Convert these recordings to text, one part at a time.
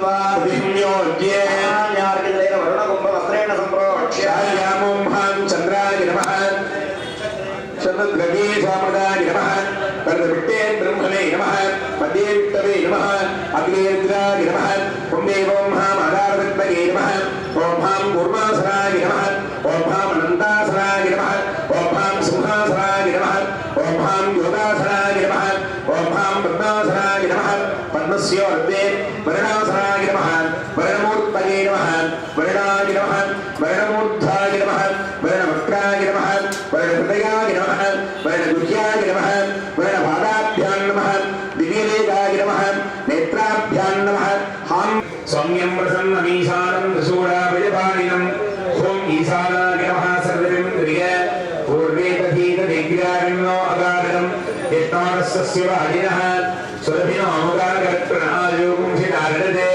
कृत्वा विनियोज्य न्यार्गिलेन वरुणकुम्भवस्त्रेण सम्प्रोक्ष्य यामं भां चन्द्राय नमः चन्द्रद्रगे स्वामदाय नमः वरदविट्टे ब्रह्मणे नमः मध्ये विट्टवे नमः अग्नेन्द्राय नमः ओं देवं भां आधारविद्महे नमः ओं भां कूर्मासनाय नमः ओं भां अनन्तासनाय नमः ओं भां सिंहासनाय नमः ओं भां योगासनाय नमः ओं भां पद्मासनाय नमः पद्मस्योर्ध्वे वर्णासनाय नमः वर्णमूर्तये नमः वर्णाय नमः वर्णमूर्धाय नमः वर्णवक्त्राय नमः वर्णहृदयाय नमः वर्णगुह्याय नमः वर्णपादाभ्यां नमः दिव्यलेखाय नमः नेत्राभ्यां नमः हां सौम्यं प्रसन्नमीशानं त्रिशूलाभयपाणिनम् ओं ईशानाय नमः सर्वमिन्द्रिय पूर्वे तथीतदिग्राविण्णो अगाधनं यत्नारस्य वाजिनः सुरभिनो अमुगागत्प्रणायोगुंसितारडते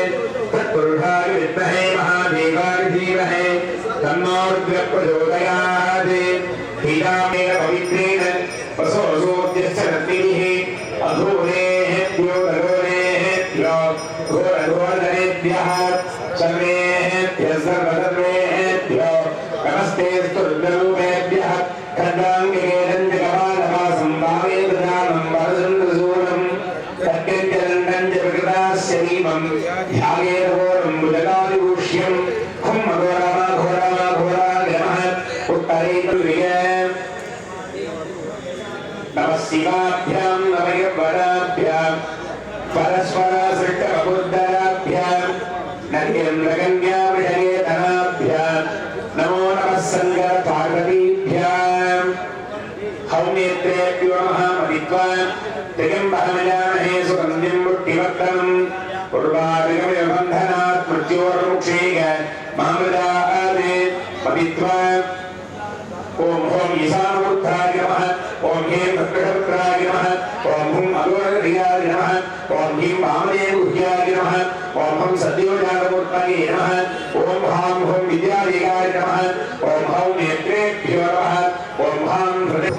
तत्पुरुषाय विद्महे महादेवाय धीमहि तन्नो रुद्रः प्रचोदयात् पीडामेन पवित्रेण प्रसोऽसोऽद्यस्य रत्निभिः अधूनेभ्यो नगोनेभ्यो घोरघोरधरेभ्यः सर्वेभ्यः सर्वधर्मेभ्यो नमस्तेऽस्तु रुद्ररूपेभ्यः खड्गाङ्गिकेदञ्जकपालवासं वामेन्द्रजालं वरदन्द्रसूनं तत्किञ्चदण्डं च प्रकृतास्य नीमं ध्यायेदघोरं भुजगादिभूष्यं खुं अघोराघोराघोराय नमः उत्तरेन्द्रिय नमः शिवाभ्यां नमः वराभ्यां परस्परसृष्टबुद्धराभ्यां नरेन्द्रकन्यावृषयेतनाभ्यां नमो नमः शङ्करपार्वतीभ्यां हौनेत्रेभ्यो महामदित्वा त्र्यम्बकमजामहे सुगन्धिं पुष्टिवर्धनम् उर्वारुकमिवबन्धनात् मृत्योर्मुक्षेग मामृदादे पवित्वा ओम ओम ईशानमुद्राय नमः ओम ह्रीं भक्तपुत्राय नमः ओम हुं अघोरघ्रियाय नमः ओम ह्रीं वामदेवगुह्याय नमः ओम हं सद्योजातमूर्तये नमः ओम हां हुं विद्यादेगाय नमः ओम हौं नेत्रेभ्यो नमः ओम हां हृदय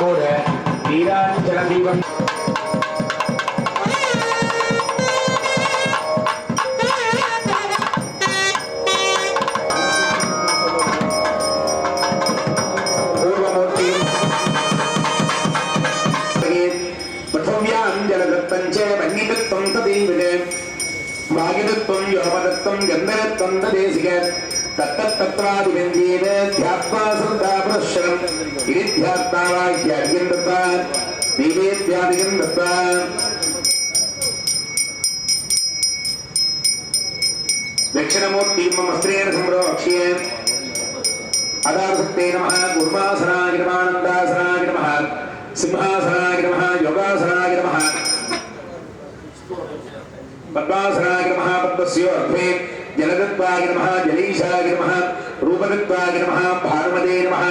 கூட வீராஞ்சல தீபம் गंधरत्वं तदेशिक तत्तत्तत्वादिवेन्द्येन ध्यात्वा श्रद्धाप्रश्रम इरिध्यात्वा वाक्याद्यं दत्वा नैवेद्यादिकं दत्वा दक्षिणमूर्तिं मम स्त्रेण संप्रोक्ष्ये अदासक्ते नमः कूर्मासनाय नमः आनन्दासनाय नमः सिंहासनाय नमः योगासनाय नमः पद्मासनाय नमः पद्मस्योर्ध्वे जलदत्वाय नमः जलीशाय नमः रूपदत्वाय नमः भानुमते नमः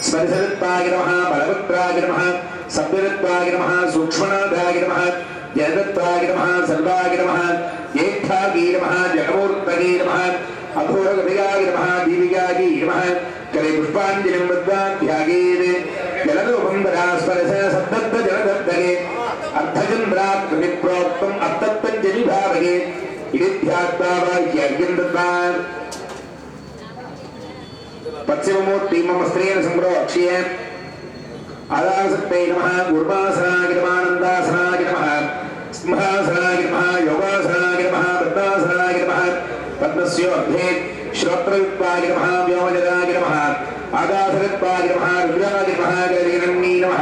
स्पर्शदत्वाय नमः बलवक्त्राय नमः सभ्यदत्वाय नमः सूक्ष्मनाथाय नमः जलदत्वाय नमः सर्वाय नमः ज्येष्ठाय नमः जगमूर्तये नमः अघोरगतियाय नमः दीविकाय नमः करे पुष्पाञ्जलिं दत्त्वा ध्यायेत् जलरूपं ददास्पर्श सद्दत्त जलदत्तये अर्धचन्द्राकृति प्रोक्तम् अर्थत्वञ्जलि भावये इदिध्यात्वा वाक्याद्यं दत्त्वा पश्चिममूर्तिं मम स्त्रेण संप्रोक्ष्य आदासक्ते नमः कूर्मासनाय नमः आनन्दासनाय नमः सिंहासनाय नमः योगासनाय नमः पद्मासनाय नमः पद्मस्योर्ध्वे श्रोत्रयुक्ताय नमः व्योमजनाय नमः आकाशदत्ताय नमः रुद्राय नमः गजनन्नी नमः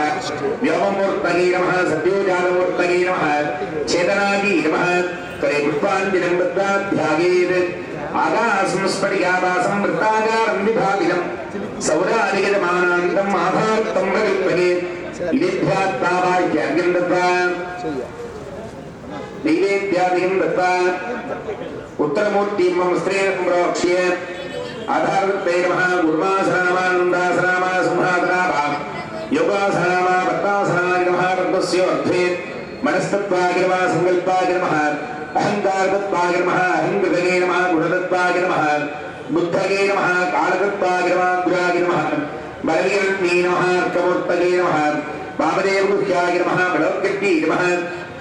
व्योममूर्तये नमः सत्योजानमूर्तये नमः चेतनाय नमः करे पुष्पाञ्जलिं दत्त्वा ध्यायेत् आकाशं स्फटिकाभासं वृत्ताकारं विभावितं सौरादिगजमानान्तम् आधारतं प्रकल्पयेत् इदिध्यात्वा वाक्याद्यं दत्त्वा नैवेद्यादिकं दत्त्वा उत्तरमूर्तिं मम स्त्रेण संप्रोक्ष्य आधारते नमः कूर्मासनामानन्दासनामा सिंहासनाभा योगासनामा पद्मासनाय नमः पद्मस्योर्ध्वे मनस्तत्वाय नमः संकल्पाय नमः अहङ्कारतत्वाय नमः अहङ्कृतये नमः गुणतत्वाय नमः बुद्धये नमः कालतत्वाय नमः गुराय नमः बलवीरत्ने नमः अर्कमूर्तये नमः वामदेवगुह्याय नमः बलौक्यत्यै नमः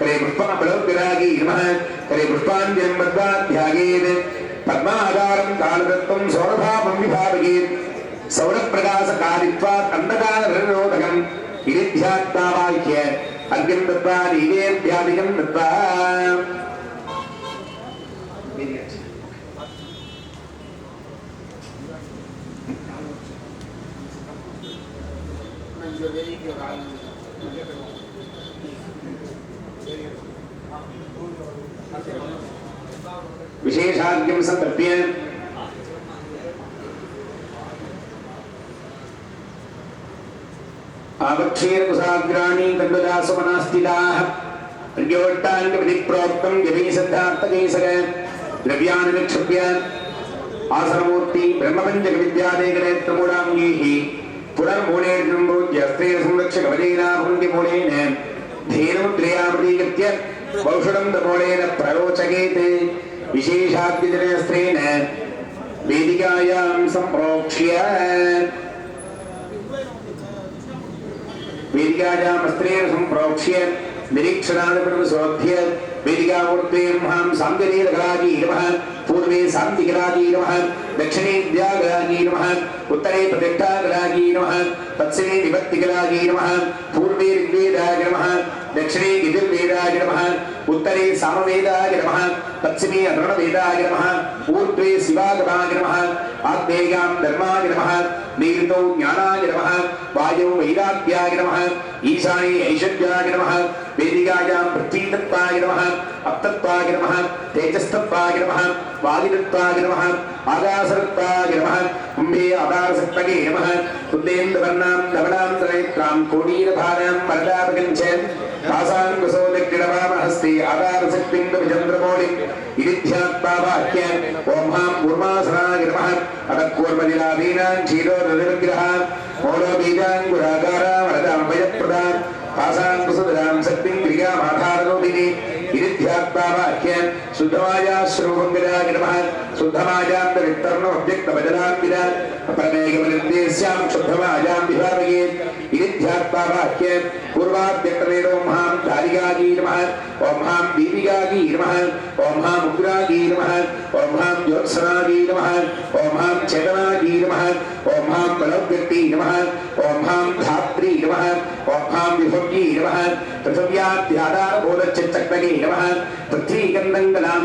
करे पुष्पं बलौक्यराय नमः करे पुष्पाञ्जलिं दत्त्वा ध्यायेत् पद्माधारं कालदत्तं सौरभावं विभावयेत् सौरप्रकाशकारित्वात् अन्धकारनिरोधकम् इदिध्यात्वा वाक्य अर्घ्यं दत्त्वा नैवेद्यादिकं दत्त्वा विशेषाद्यं संकल्प्य आवक्षेरकुशाग्राणि कण्डदासवनास्थिताः अर्घ्योट्टाङ्गविधिप्रोक्तं जपैसद्धार्थकैसर द्रव्याणि निक्षिप्य आसनमूर्ति ब्रह्मपञ्चकविद्यादेकनेत्रमूढाङ्गैः पुनर्मूलेर्नम्बोज्य स्त्रेण संरक्षकवलेनाभुङ्गिमूलेन धेनुमुद्रया प्रतीकृत्य वौषधं दमूलेन प्ररोचयेत् विशेषाद्यजनस्त्रेण वेदिकायां सम्प्रोक्ष्य वेदिकायां स्त्रेण सम्प्रोक्ष्य निरीक्षणादिप्रतिशोध्य वेदिकामूर्तिं हां साङ्गनीलकलाजी नमः पूर्वे शान्तिकलाजी नमः दक्षिणे विद्याकलाजी नमः उत्तरे प्रतिष्ठाकलाजी नमः पश्चिमे विभक्तिकलाजी नमः पूर्वे ऋग्वेदाय नमः दक्षिणे यजुर्वेदाय नमः उत्तरे सामवेदाय नमः पश्चिमे अथर्ववेदाय नमः ऊर्ध्वे शिवागमाय नमः आग्नेयां धर्माय नमः नैऋतौ ज्ञानाय नमः वायौ वैराग्याय नमः ईशाने ऐश्वर्याय नमः वेदिकायां पृथ्वीतत्त्वाय नमः अप्तत्वाय नमः तेजस्तत्त्वाय नमः वायुतत्त्वाय नमः आकाशतत्त्वाय नमः कुम्भे आधारसत्तके नमः उद्देन्दवर्णां धवलान्तरनेत्रां कोडीरभारां मरदापकञ्च आसाङ्कुशोदक्षिणवामहस्ते आधारशक्तिं कविचन्द्रमौलिम् इदिध्यात्वा वाक्य ॐ हां कूर्मासनाय नमः अतःकूर्मजिलादीनां क्षीरोदधिविग्रह मौलबीजाङ्कुराकारा वरदामभयप्रदाम् आसाङ्कुशधरां शक्तिं क्रियामाधाररोधिनी इदिध्यात्वा वाक्य शुद्धमायाश्रवङ्गराय नमः शुद्धमायान्तरित्तर्णोऽव्यक्तवचनान्विद प्रमेयमनिर्देश्यां शुद्धमायां विभावये इरिध्यात्मावाक्ये पूर्वाद्यक्तवेदो महां धारिकागी नमः ॐ हां दीपिकागी नमः ॐ हां उग्रागी नमः ॐ हां ज्योत्सनागी नमः ॐ हां चेतनागी नमः ॐ हां बलव्यक्ति नमः ॐ हां धात्री नमः ॐ हां विभव्यै नमः पृथिव्याध्यादारबोधचित्तक्तगे नमः पृथ्वीगन्धङ्गलां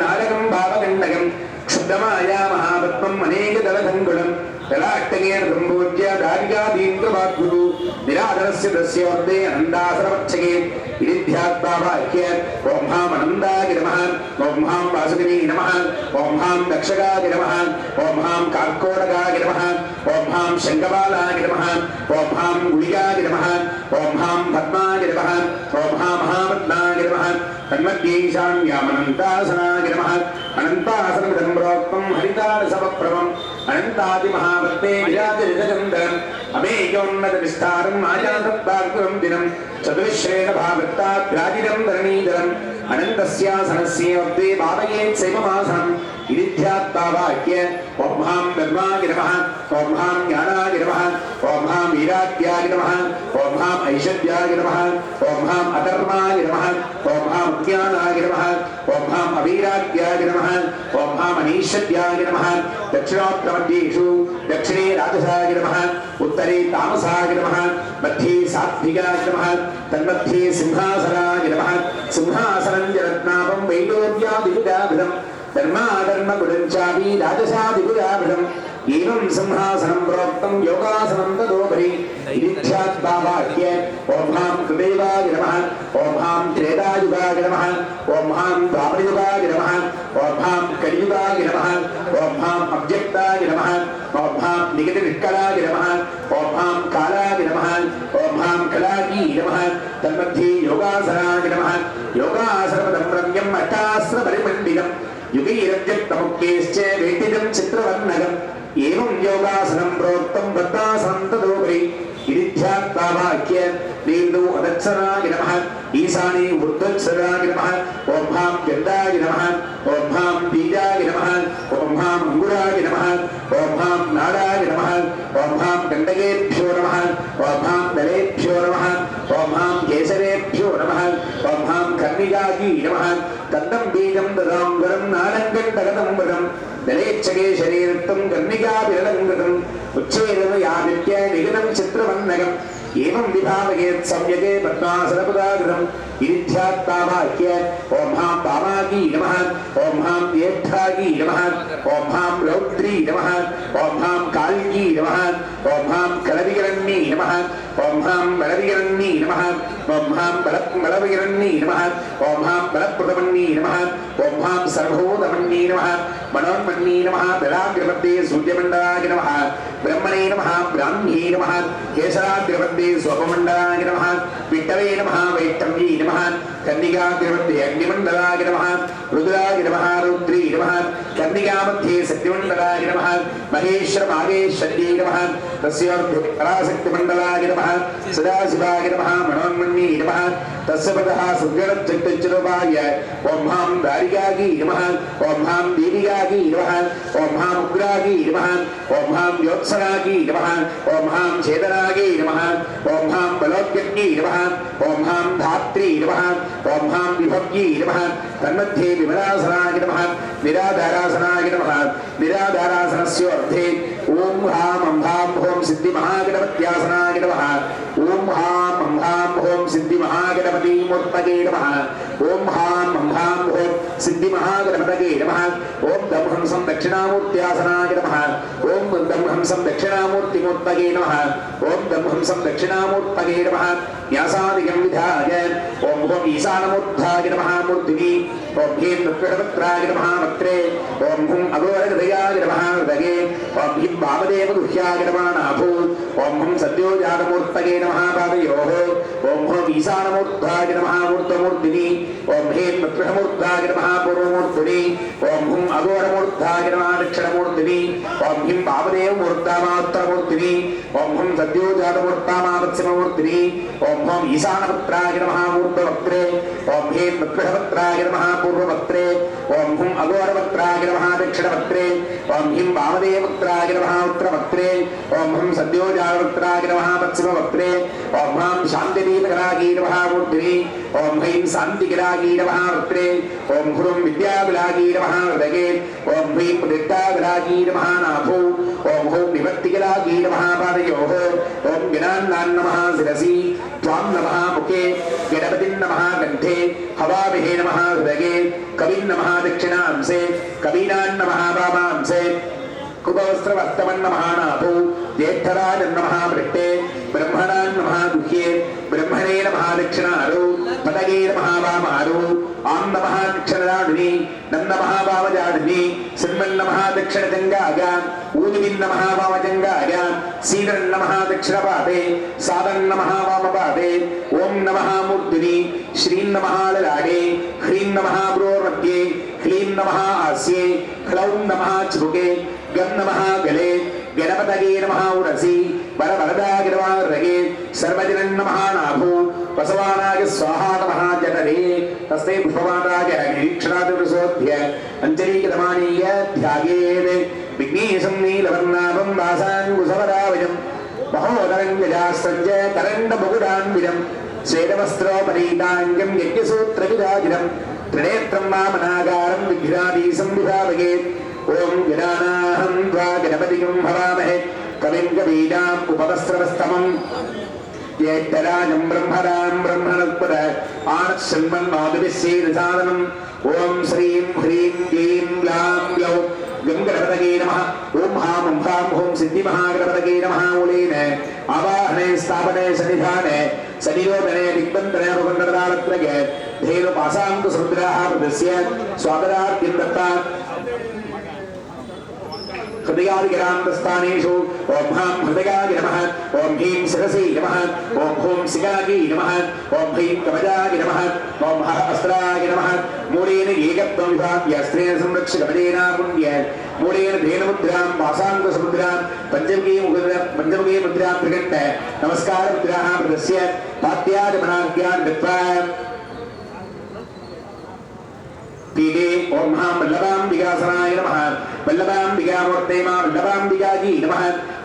नारकं भावगण्डकं क्षुब्धमाया महापद्मम् अनेकदलधङ्गुलम् दलाट्टगेर्ब्रह्मोज्य दारिकादीन्द्रवाद्गुरु निराधरस्य दस्योर्दे अनन्दासरवच्छगे इरिध्यात्मावाक्य ॐ हां अनन्दाय नमः ॐ हां वासुदेवी नमः ॐ हां दक्षगाय नमः ॐ हां कार्कोटकाय नमः ॐ हां शङ्खबालाय नमः ॐ हां गुलिकाय नमः ॐ हां पद्माय नमः ॐ हां महापद्माय नमः तन्मध्यैशान्यामनन्तासनाय नमः अनन्तासनमिदं प्रोक्तं हरितारसमप्रभम् अनन्तादिमहावत्ते विराजरितचन्दनम् अमेयोन्नतविस्तारम् आजातत्वाग्रं दिनं चतुश्रेण भावत्ताद्राजिनं धरणीधरम् अनन्तस्यासनस्य वक्ते भावयेत् सैवमासनम् इरिध्यात्मावाक्य ॐ हां ब्रह्माय नमः ॐ हां ज्ञानाय नमः ॐ हां वीराद्याय नमः ॐ हां ऐश्वर्याय नमः ॐ हां अधर्माय नमः ॐ हां ज्ञानाय नमः ॐ हां अवीराद्याय नमः ॐ हां अनीश्वर्याय नमः दक्षिणोत्तरमध्येषु दक्षिणे राजसाय नमः उत्तरे तामसाय नमः मध्ये सात्विकाय नमः तन्मध्ये सिंहासनाय नमः सिंहासनं च रत्नाभं वैडूर्यादिविदाभिधम् धर्माधर्मगुणञ्चापि राजसादिगुणाभिधम् एवं सिंहासनं प्रोक्तं योगासनं तदोपरि इरिध्यात्मावाक्य ॐ हां कृदेवाय नमः ॐ हां त्रेतायुगाय नमः ॐ हां द्वापरयुगाय नमः ॐ हां कलियुगाय नमः ॐ हां अव्यक्ताय नमः ॐ हां निगतनिष्कलाय नमः ॐ हां कालाय नमः ॐ हां कलायै नमः तन्मध्ये योगासनाय नमः योगासनपदं रम्यम् अष्टास्त्रपरिमण्डितम् युगैरव्यक्तमुक्तेश्च वेदितं चित्रवर्णकम् एवं योगासनं प्रोक्तं बद्धासनं तदोपरि इरिध्यात्मावाक्य नीन्दो अदत्सनाय नमः ईशाने ऊर्ध्वत्सनाय नमः ॐ हां गन्धाय नमः ॐ हां बीजाय नमः ॐ हां अङ्गुराय नमः ॐ हां नाडाय नमः ॐ हां गण्डकेभ्यो नमः ॐ हां दलेभ्यो नमः ॐ हां केसरेभ्यो नमः ॐ हां कर्णिकायै नमः तन्दं बीजं ददां वरं नाडङ्गण्डगतं वरं दलेच्छगे शरीरत्वं कर्णिकाभिरलङ्कृतम् उच्चेदमयादित्य निगतं चित्रवर्णकम् एवं विभावयेत् सम्यगे पद्मासनपदाग्रहम् इरिध्यात्मावाक्य ॐ हां वामागी नमः ॐ हां ज्येष्ठागी नमः ॐ हां रौद्री नमः ॐ हां काल्गी नमः ॐ हां कलविकरण्यै नमः ॐ हां बलविकरण्यै नमः ॐ हां बलविकरण्यै नमः ॐ हां बलप्रदमन्यै नमः ॐ हां सर्वभूतमन्यै नमः मनोन्मन्यै नमः बलाग्रपद्ये सूर्यमण्डलाय नमः ब्रह्मणे नमः ब्राह्म्ये नमः केशराग्रपद्ये स्वपमण्डलाय नमः विष्णवे नमः वैष्णव्यै नमः कन्निकाग्रपद्ये अग्निमण्डलाय नमः रुद्राय नमः रुद्री नमः कन्निकामध्ये सत्यमण्डलाय नमः महेश्वरमागेश्वर्यै नमः तस्योर्ध्वपराशक्तिमण्डलाय नमः सदाशिवाय नमः मनोन्मन्यै नमः तस्य पदः सुगणचक्तच्चरोपाय ॐ हां दारिकायै नमः ॐ हां दीपिकायै नमः ॐ हां उग्रायै नमः ॐ हां ज्योत्सनायै नमः ॐ हां चेतनायै नमः ॐ हां बलोद्यज्ञै नमः ॐ हां धात्री नमः ॐ हां विभव्यै नमः तन्मध्ये विमलासनाय नमः निराधारासनाय नमः निराधारासनस्योर्थे ॐ हां अम्भां ॐ सिद्धिमहागणपत्यासनाय नमः ॐ हां अम्भां ॐ सिद्धिमहागणपतिमूर्तये नमः ॐ हां अम्भां ॐ सिद्धिमहागणपतये नमः ॐ दं हंसं दक्षिणामूर्त्यासनाय नमः ॐ दं हंसं दक्षिणामूर्तिमूर्तये नमः ॐ दं हंसं दक्षिणामूर्तये नमः न्यासादिकं विधाय ॐ ईशानमूर्धाय नमः मूर्तिनि ॐ ह्रीं नृत्यपत्राय नमः वक्त्रे ॐ हुं अघोरहृदयाय नमः हृदये ॐ ह्रीं वामदेवगुह्याय नमः नाभो ॐ हुं सद्योजातमूर्तये नमः पादयोः ॐ हुं ईशानमूर्धाय नमः मूर्तमूर्तिनि ॐ ह्रीं नृत्यमूर्धाय नमः पूर्वमूर्तिनि ॐ हुं अघोरमूर्धाय नमः दक्षिणमूर्तिनि ॐ ह्रीं वामदेवमूर्तामात्तरमूर्तिनि ॐ हुं सद्योजातमूर्तामापश्चिममूर्तिनि ॐ हुं ईशानपुत्राय नमः मूर्तवक्त्रे ॐ ह्रीं वक्रवक्त्राय नमः पूर्ववक्त्रे ओम हुं अघोरवक्त्राय नमः दक्षिणवक्त्रे ओम ह्रीं वामदेववक्त्राय नमः उत्तरवक्त्रे ओम हुं सद्योजातवक्त्राय नमः पश्चिमवक्त्रे ओम हां शान्तिदीपकरायै नमः मूर्ध्नि ओम ह्रीं शान्तिकरायै नमः वक्त्रे ओम हुं विद्याविलायै नमः हृदये ओम ह्रीं प्रतिष्ठाविलायै नमः नाभो ओम हुं निवर्तिकरायै नमः पादयोः ओम ज्ञानान् नमः शिरसि त्वां नमः मुखे गणपतिं नमः कंठे हवामहे नमः हृदये कविं नमः दक्षिणांसे कवीनां नमः वामांसे कुबवस्त्रवस्तमन् नमः नाभो ज्येष्ठराज नमः पृष्ठे ब्रह्मणां नमः गुह्ये ब्रह्मणे नमः दक्षिणारो पदगे नमः वामारो आं नमः दक्षिणदाडिनी नं नमः वामजाडिनी सिंहं नमः दक्षिणजङ्गाय ऊर्ध्वं नमः वामजङ्गाय सीदं नमः दक्षिणपादे सादं नमः वामपादे ओं नमः मूर्ध्नि श्रीं नमः ललाटे ह्रीं नमः भ्रोर्मध्ये क्लीं नमः आस्ये ह्लौं नमः चिबुके गं नमः गले गणपतये नमः उरसि वरवरदाय नमः हृदये सर्वजनं नमः नाभो बसवानाय स्वाहा नमः जठरे तस्मै पुष्पमादाय निरीक्षणादिवृसोऽध्य अञ्जलीकरमाणीय ध्यायेत् विघ्नेशं नीलवर्णाभं वासाङ्कुशवरावजं महोदरं गजास्त्रञ्च करण्डमुकुटान्वितं श्वेतवस्त्रोपरीताङ्गं यज्ञसूत्रविराजितं त्रिनेत्रं वामनागारं विघ्नादीसं विभावयेत् ओम गणानाहं त्वा गणपतिं हवामहे कविं कवीनाम् उपवस्त्रवस्तमं ज्येष्ठराजं ब्रह्मणां ब्रह्मणस्पद आनश्रन्मन्माधुभिस्सेदसादनम् ओम श्रीं ह्रीं क्लीं ग्लां ग्लौं गंगणपतये नमः ओम हां हां हों सिद्धिमहागणपतये नमः मूलेन आवाहने स्थापने सन्निधाने सनिरोधने दिग्बन्धने भवन्तरदालत्रये धेनुपासाङ्कुसमुद्राः प्रदस्य स्वागतार्थं दत्ता हृदयादिगरान्तस्थानेषु ओम हां हृदयाय नमः ओम ह्रीं शिरसि नमः ओम हुं शिखायै नमः ओम ह्रीं कवचाय नमः ओम हः अस्त्राय नमः मूलेन एकत्वं विभाव्य अस्त्रेण संरक्ष्य कवचेनापुण्य मूलेन धेनुमुद्रां पासाङ्कुसमुद्रां पञ्चमुखी मुद्रां प्रकट्य नमस्कारमुद्राः प्रदस्य पाद्यादिमनाज्ञान् दत्त्वा पीडे ओम हां वल्लभाम्बिकासनाय नमः वल्लभाम्बिकामूर्ते मा वल्लभाम्बिकायै नमः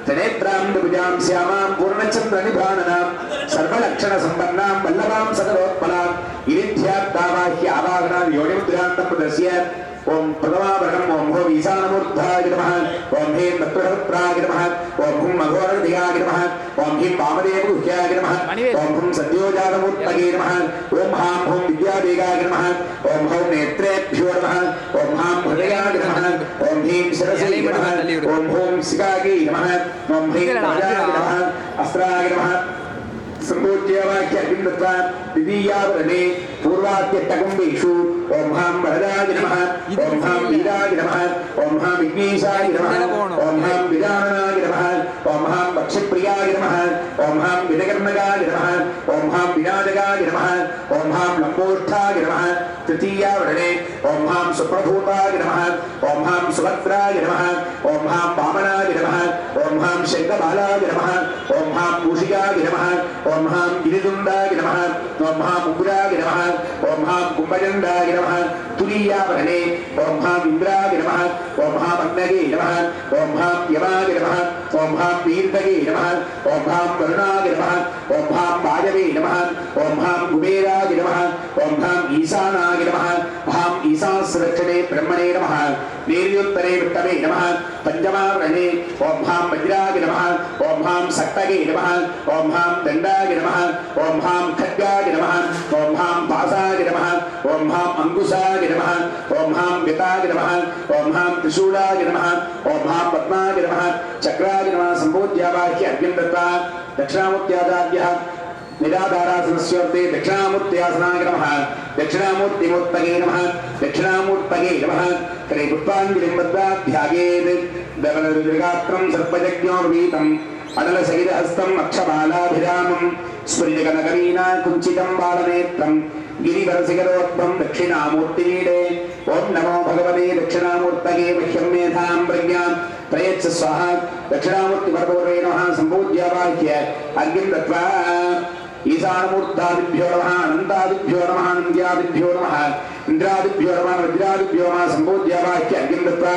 त्रिनेत्रां द्विभुजां श्यामां पूर्णचन्द्रनिभाननां सर्वलक्षणसम्पन्नां वल्लभां सकलोत्पलां इरिध्यात्तावाह्य आवाहनां योनिमुद्रान्तं प्रदस्य ओम प्रथमावरणं ओम हो ईशानमूर्धाय नमः ओम ह्रीं वक्रवक्त्राय नमः ओम हुं अघोरदिगाय नमः ओम ह्रीं वामदेवगुह्याय नमः ओम हुं सद्योजातमूर्तये नमः ओम हां हुं विद्यादेगाय नमः ओम हौं नेत्रेभ्यो नमः ओम हां हृदयाय नमः ओम ह्रीं शिरसि नमः ओम हुं शिखायै नमः ओम ह्रीं कवचाय नमः अस्त्राय नमः संपूज्यवाक्यं दत्त्वा द्वितीयावरणे पूर्वाद्यष्टकुम्भेषु ओम हां वरदाय नमः ओम हां वीराय नमः ओम हां विघ्नेशाय नमः ओम हां विदाननाय नमः ओम हां पक्षप्रियाय नमः ओम हां विदकर्णकाय नमः ओम हां विनाशकाय नमः ओम हां लंबोष्ठाय नमः तृतीयावरणे ओम हां सुप्रभूताय नमः ओम हां सुभद्राय नमः ओम हां वामनाय नमः ओम हां शैलबालाय नमः ओम हां मूषिकाय नमः ओम हां गिरिदुण्डाय नमः ओम हां उग्राय नमः ओम हां कुम्भजण्डाय नमः तुरीयावरणे ओम हां इंद्राय नमः ओम हां अग्नये नमः ओम हां यमाय नमः ओम हां वीर्तये नमः ओम हां वरुणाय नमः ओम हां वायवे नमः ओम हां कुबेराय नमः ओम हां ईशानाय नमः हां ईशानसुरक्षणे ब्रह्मणे नमः नेर्योत्तरे विष्णवे नमः पंचमावरणे ओम हां वज्राय नमः ओम हां सक्तये नमः ओम हां दण्डाय नमः ओम हां खड्गाय नमः ओम हां पासाय नमः ओम हां अंकुशाय नमः ओम हां गताय नमः ओम हां त्रिशूलाय नमः ओम हां पद्माय नमः चक्राय नमः संपूज्यावाह्य अर्घ्यं दत्त्वा दक्षिणामूर्त्यादाद्यः निराधारासनस्योर्ते दक्षिणामूर्त्यासनाय नमः दक्षिणामूर्तिमूर्तये नमः दक्षिणामूर्तये नमः करे पुष्पाञ्जलिं दत्त्वा ध्यायेत् धवलरुद्रगात्रं सर्पयज्ञोपवीतम् अडलसहितहस्तं अक्षबालाभिरामं स्फुरितकनकवीना कुञ्चितं बालनेत्रं गिरिवरशिखरोत्थं दक्षिणामूर्तिमीडे ओम नमो भगवते दक्षिणामूर्तये मह्यं मेधां प्रज्ञां प्रयच्छ स्वाहा दक्षिणामूर्तिपरपूर्वे नमः सम्पूज्यावाह्य अर्घ्यं दत्त्वा ईशानमूर्तादिभ्यो नमः अनन्तादिभ्यो नमः अनन्त्यादिभ्यो नमः इंद्रादिभ्यो नमः वज्रादिभ्यो नमः संबोध्य वाक्य अर्घ्यं दत्त्वा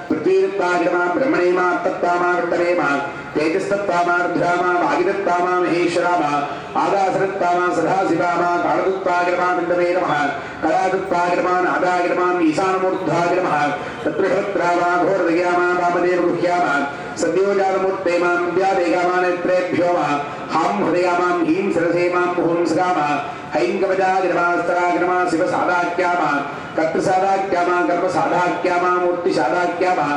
पृथ्वीदत्तागमा ब्रह्मणेमा तत्तामा विट्टनेमा तेजस्तत्तामा रुद्रामा वागिदत्तामा महेश्वरामा आदासरत्तामा सदाशिवामा कालदत्तागमा विन्दवे नमः कलादत्तागमा नादागमा ईशानमूर्तागमा तत्प्रहत्रामा घोरदयामा वामदेव गुह्यामा सद्योजातमूर्तेमा विद्यादेगामा नेत्रेभ्यो हां हृदयामा हीं सरसेमा मुहुंसगामा ऐं कवचागिरमास्तरागिरमा शिवसादाख्यामा कर्तृसादाख्यामा कर्मसादाख्यामा मूर्तिसादाख्यामा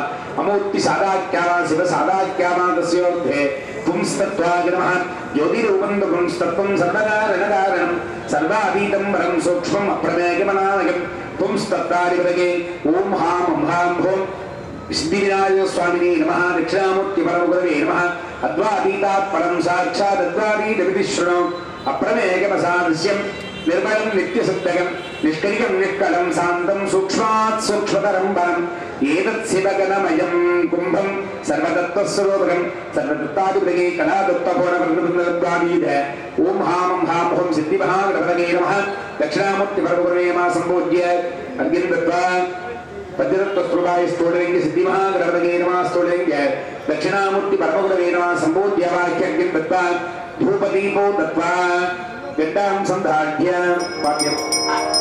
अमूर्तिसादाख्यामा शिवसादाख्यामा तस्योर्थे पुंस्तत्वागिरमः ज्योतिरूपं पुंस्तत्वं सर्वकारणकारणं सर्वातीतं परं सूक्ष्मम् अप्रमेयमनामयं पुंस्तत्तादिपदगे ॐ हां हां भों सिद्धिविनायक स्वामिने नमः दक्षिणामूर्ति परमगुरवे नमः अद्वातीतात् परं साक्षात् अद्वातीतमिति शृणु अप्रमेयमसादस्यं निर्मलं नित्यसत्यं निष्कलिकं निष्कलं शान्तं सूक्ष्मात् सूक्ष्मतरं परम् एतत् शिवगणमयं कुम्भं सर्वतत्त्वस्वरूपकं सर्वदत्तादिपदगे कलादत्तपूर्णप्रतिबन्धद्वादीद ॐ हां हां भौं सिद्धिमहागणपतये नमः दक्षिणामूर्ति परमगुरवे नमः सम्पूज्य अर्घ्यं दत्त्वा पद्यतत्वस्वरूपाय स्तोत्रेंगे सिद्धिमहागणपतये नमः स्तोत्रेंगे दक्षिणामूर्ति परमगुरवे नमः सम्पूज्य वाक्यर्घ्यं दत्त्वा धूपदीपो दत्त्वा गड्डां सन्धार्य वाक्यम्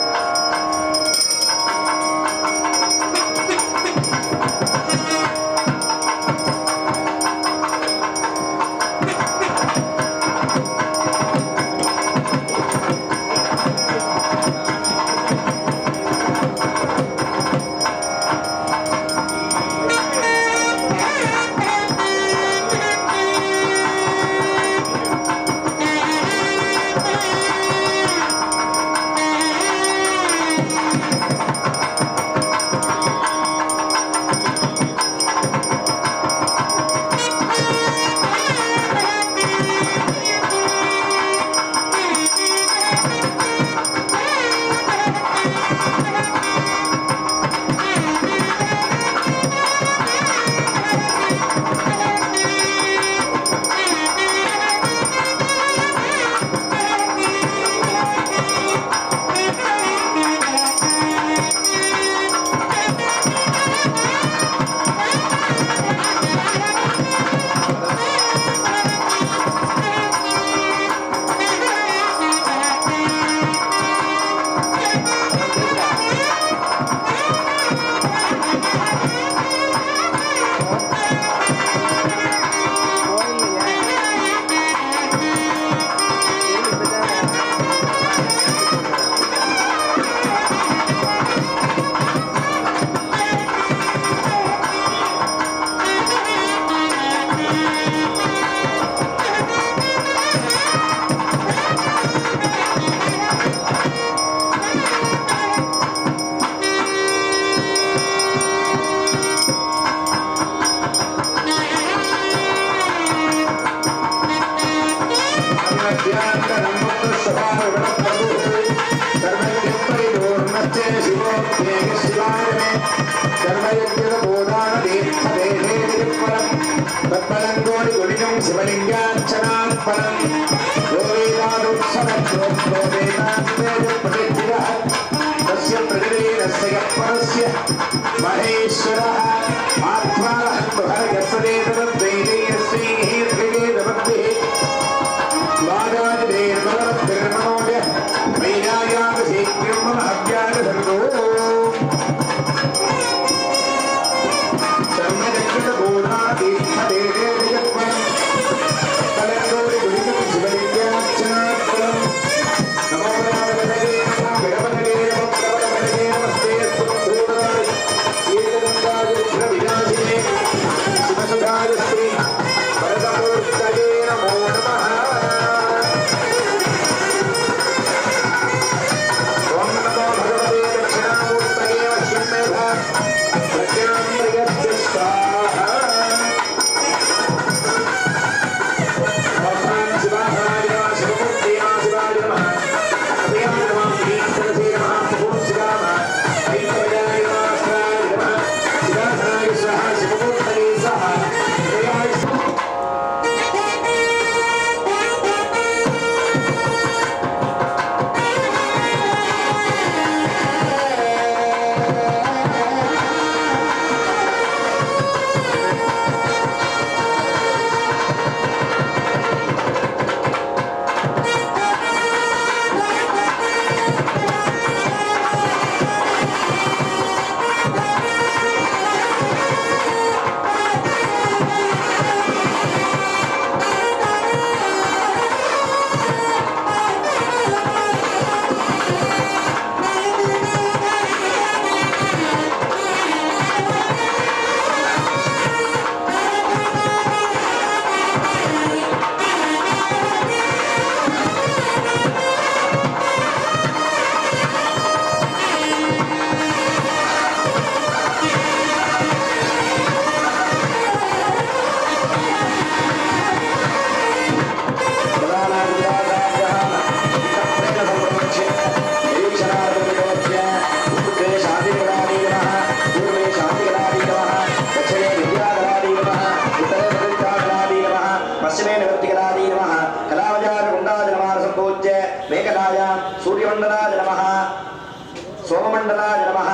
सोममण्डलाय नमः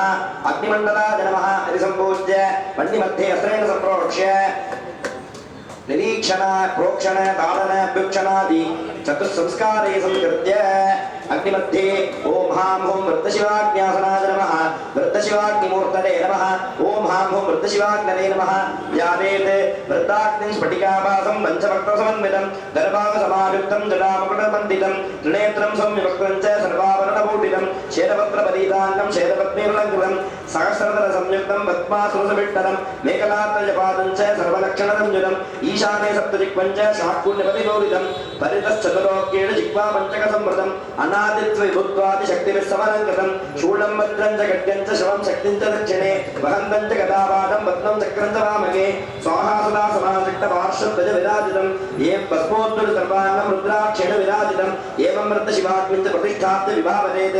अग्निमण्डलाय नमः इति सम्पूज्य वह्निमध्ये अस्त्रेण सम्प्रोक्ष्य निरीक्षण प्रोक्षण ताडन अभ्युक्षणादि चतुस्संस्कारे संकृत्य अग्निमध्ये ओम हां हों वृद्धशिवाग्न्यासनाय नमः वृद्धशिवाग्निमूर्तये नमः ओम हां हों वृद्धशिवाग्नये नमः ध्यानेत् वृद्धाग्निं स्फटिकाभासं पञ्चवक्त्रसमन्वितं दर्भागसमायुक्तं जटामकुटमण्डितं त्रिनेत्रं संविभक्तं च सर्वाभरणभूषितं श्वेतपत्रपरीताङ्गं श्वेतपद्मेर्लङ्कृतं सहस्रदलसंयुक्तं पद्मासुरसविट्टलं मेखलात्रयपादं च सर्वलक्षणसंयुतं ईशाने सप्तजिह्वं च शाक्कुण्यपतिलोलितं परितश्चतुरोक्येण जिह्वा पञ्चकसंवृतम् अनादित्वविभुत्वादिशक्तिभिस्समलङ्कृतं शूलं वज्रं च गद्यं च शवं शक्तिं च दक्षिणे वहन्तं च गदापादं पद्मं चक्रं च वामके स्वाहा सदा समासिक्तपार्श्वध्वज विराजितं ये भस्मोद्धुर सर्वाङ्गं रुद्राक्षेण विराजितं एवं वृद्धशिवाग्निं च प्रतिष्ठाप्य विभावयेत्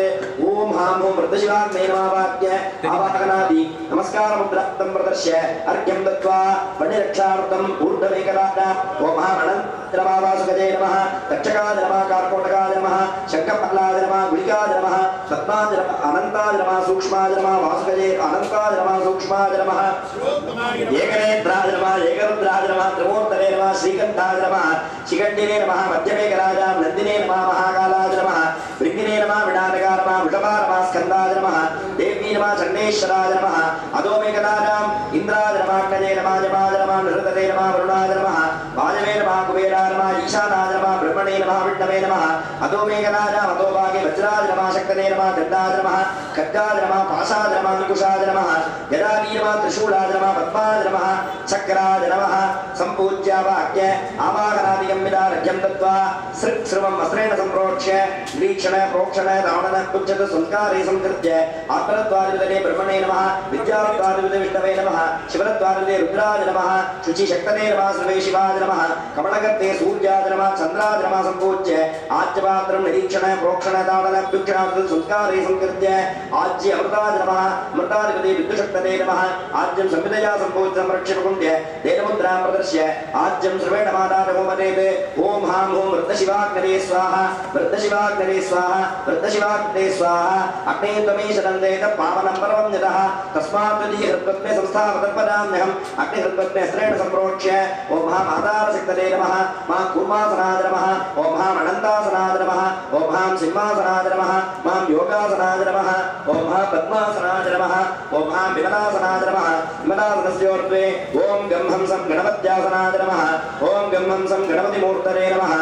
ओम हां हों वृद्धशिवाग्ने नमः वाक्य आवाहनादि नमस्कारमुद्राक्तं प्रदर्श्य अर्घ्यं दत्त्वा वह्निरक्षार्थम् ऊर्ध्वमेकलाट ओम हां अनन्तरमावासुगजे नमः तक्षकाय नमः कार्कोटकाय नमः शङ्खपल्लाय नमः गुलिकाय नमः पद्माय नमः अनन्ताय नमः सूक्ष्माय नमः वासुगजे अनन्ताय नमः सूक्ष्माय नमः एकनेत्राय नमः एकरुद्राय नमः त्रिमूर्तये नमः श्रीकण्ठाय नमः शिखण्डिने नमः मध्यमेकराजां नन्दिने नमः महाकालाय नमः भृङ्गिने नमः विनाटकाय नमः वृषभाय नमः स्कन्दाय नमः देवी नमः चण्डेश्वराय नमः अधोमेकराजाम् इन्द्राय नमः अग्नये नमः जपाय नमः निहृतये नमः वरुणाय नमः वायवे नमः कुबेराय नमः ईशानाय नमः ब्रह्मणे नमः विष्णवे नमः अधोमेघराजाम् अधोभागे वज्राय नमः शक्तने नमः दण्डाय नमः खड्गाय नमः पाशाय नमः अंकुशाय नमः गदाय नमः त्रिशूलाय नमः पद्माय नमः चक्राय नमः सम्पूज्य वाक्य आवाहनादिकं विदारघ्यं दत्त्वा सृक् वस्त्रेण सम्प्रोक्ष्य निरीक्षण प्रोक्षण दावण कुच्चत संस्कारे संकृत्य आत्मरद्वारविदने ब्रह्मणे नमः विद्यारद्वारविदे विष्णवे नमः शिवरद्वारविदे रुद्राय नमः शुचिशक्तने नमः सर्वे शिवाय नमः कमलगर्ते सूर्याय नमः चन्द्राय नमः सम्पूज्य आज्यपात्रं निरीक्षण प्रोक्षण दावण अभ्युक्षणात् संस्कारे संकृत्य आज्य अमृताय नमः अमृताधिपते विद्युशक्तने नमः आज्यं संविदया सम्पूज्य संरक्ष्यकुण्ड्य देवमुद्रां प्रदर्श्य आज्यं सर्वेणमादानहोमनेत् ओम हां हों वृद्धशिवाग्नये स्वाहा वृद्धशिवाग्नये स्वाहा वृद्धशिवाग्नये स्वाहा अग्ने त्वमेशदन्देत पावनं परमं यतः तस्मात् हृद्वत्मे संस्थापतत्पदाम्यहम् अग्निहृद्वत्मे अस्त्रेण सम्प्रोक्ष्य ओम हां मातारशक्तने नमः मां कूर्मासनाय नमः ओम हां अनन्तासनाय नमः ओम हां सिंहासनाय नमः मां योगासनाय नमः ओम हां पद्मासनाय नमः ओम हां विमलासनाय नमः विमलासनस्योर्ध्वे ओम गं हंसं गणपत्यासनाय नमः ओम गं हंसं गणपतिमूर्तये नमः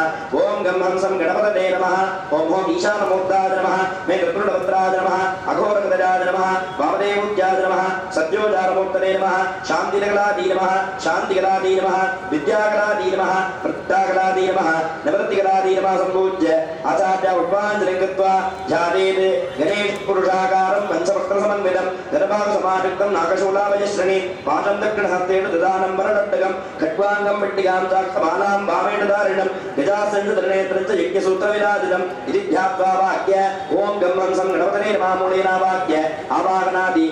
ओम गं हंसं गणपतये नमः ओम हों ईशानमूर्ताय नमः मेघकृण्डवक्त्राय नमः अघोरगदराय नमः वामदेवूज्याय नमः सद्योजातमूर्तये नमः शान्तिकलादि नमः शान्तिकलादि नमः विद्याकलादि नमः प्रत्याकलादि नमः निवृत्तिकलादि नमः सम्पूज्य आचार्य उद्वाञ्जलिं कृत्वा ध्यानेत् गणेशपुरुषाकारं पञ्चवक्त्रसमन्वितं गर्भागसमायुक्तं नागशूलाभयश्रेणी पाशं दक्षिणहस्तेन ददानं वरदण्डकं खड्वाङ्गं मट्टिकां चाक्तमालां वामेन धारिणं गजासंयुतनेत्रं च यज्ञसूत्रविराजितम् इति ध्यात्वा वाक्य ओम गं हंसं गणपतये नमः मूलेन वाक्य आवाहनादि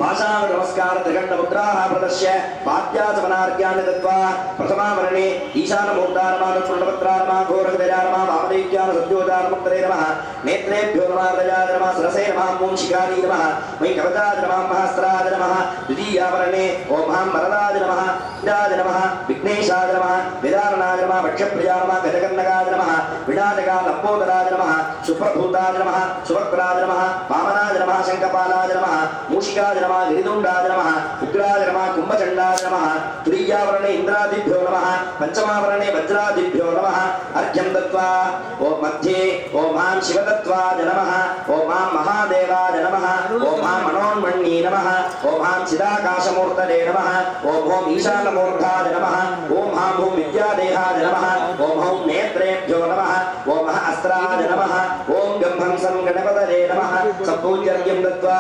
भाषाव नमस्कार त्रिगण्ड मुद्राः प्रदर्श्य पाद्याचमनार्घ्यानि दत्त्वा प्रथमावरणे ईशानमूर्ताय नमः पूर्णपत्राय नमः घोरगदराय नमः वामदेव्याय सद्योजातमुक्तये नमः नेत्रेभ्यो नमः हृदयाय नमः सरसे नमः मूंशिकायै नमः मयि कवचाय नमः महस्त्राय नमः द्वितीयावरणे ओम हां वरदाय नमः विदाय नमः विघ्नेशाय नमः विदारणाय नमः भक्ष्यप्रियाय नमः गजकर्णकाय नमः विनाटकाय लम्बोदराय नमः सुप्रभूताय नमः सुवक्त्राय नमः वामनाय नमः शङ्खपालाय नमः मूषिकाय नमः गिरिदुण्डाय नमः उग्राय नमः कुम्भचण्डाय नमः तुरीयावरणे इन्द्रादिभ्यो नमः पञ्चमावरणे वज्रादिभ्यो नमः अर्घ्यं दत्त्वा ओम मध्ये ओम हां शिवतत्त्वाय नमः ओम हां महादेवाय नमः ओम हां मनोन्मण्ये नमः ओम हां चिदाकाशमूर्तये नमः ओम हों ईशानमूर्धाय नमः ओम हां हों विद्यादेहाय नमः ओम हों नेत्रेभ्यो नमः ओम अस्त्राय नमः ओम गं हंसं गणपतये नमः सम्पूज्यर्घ्यं दत्त्वा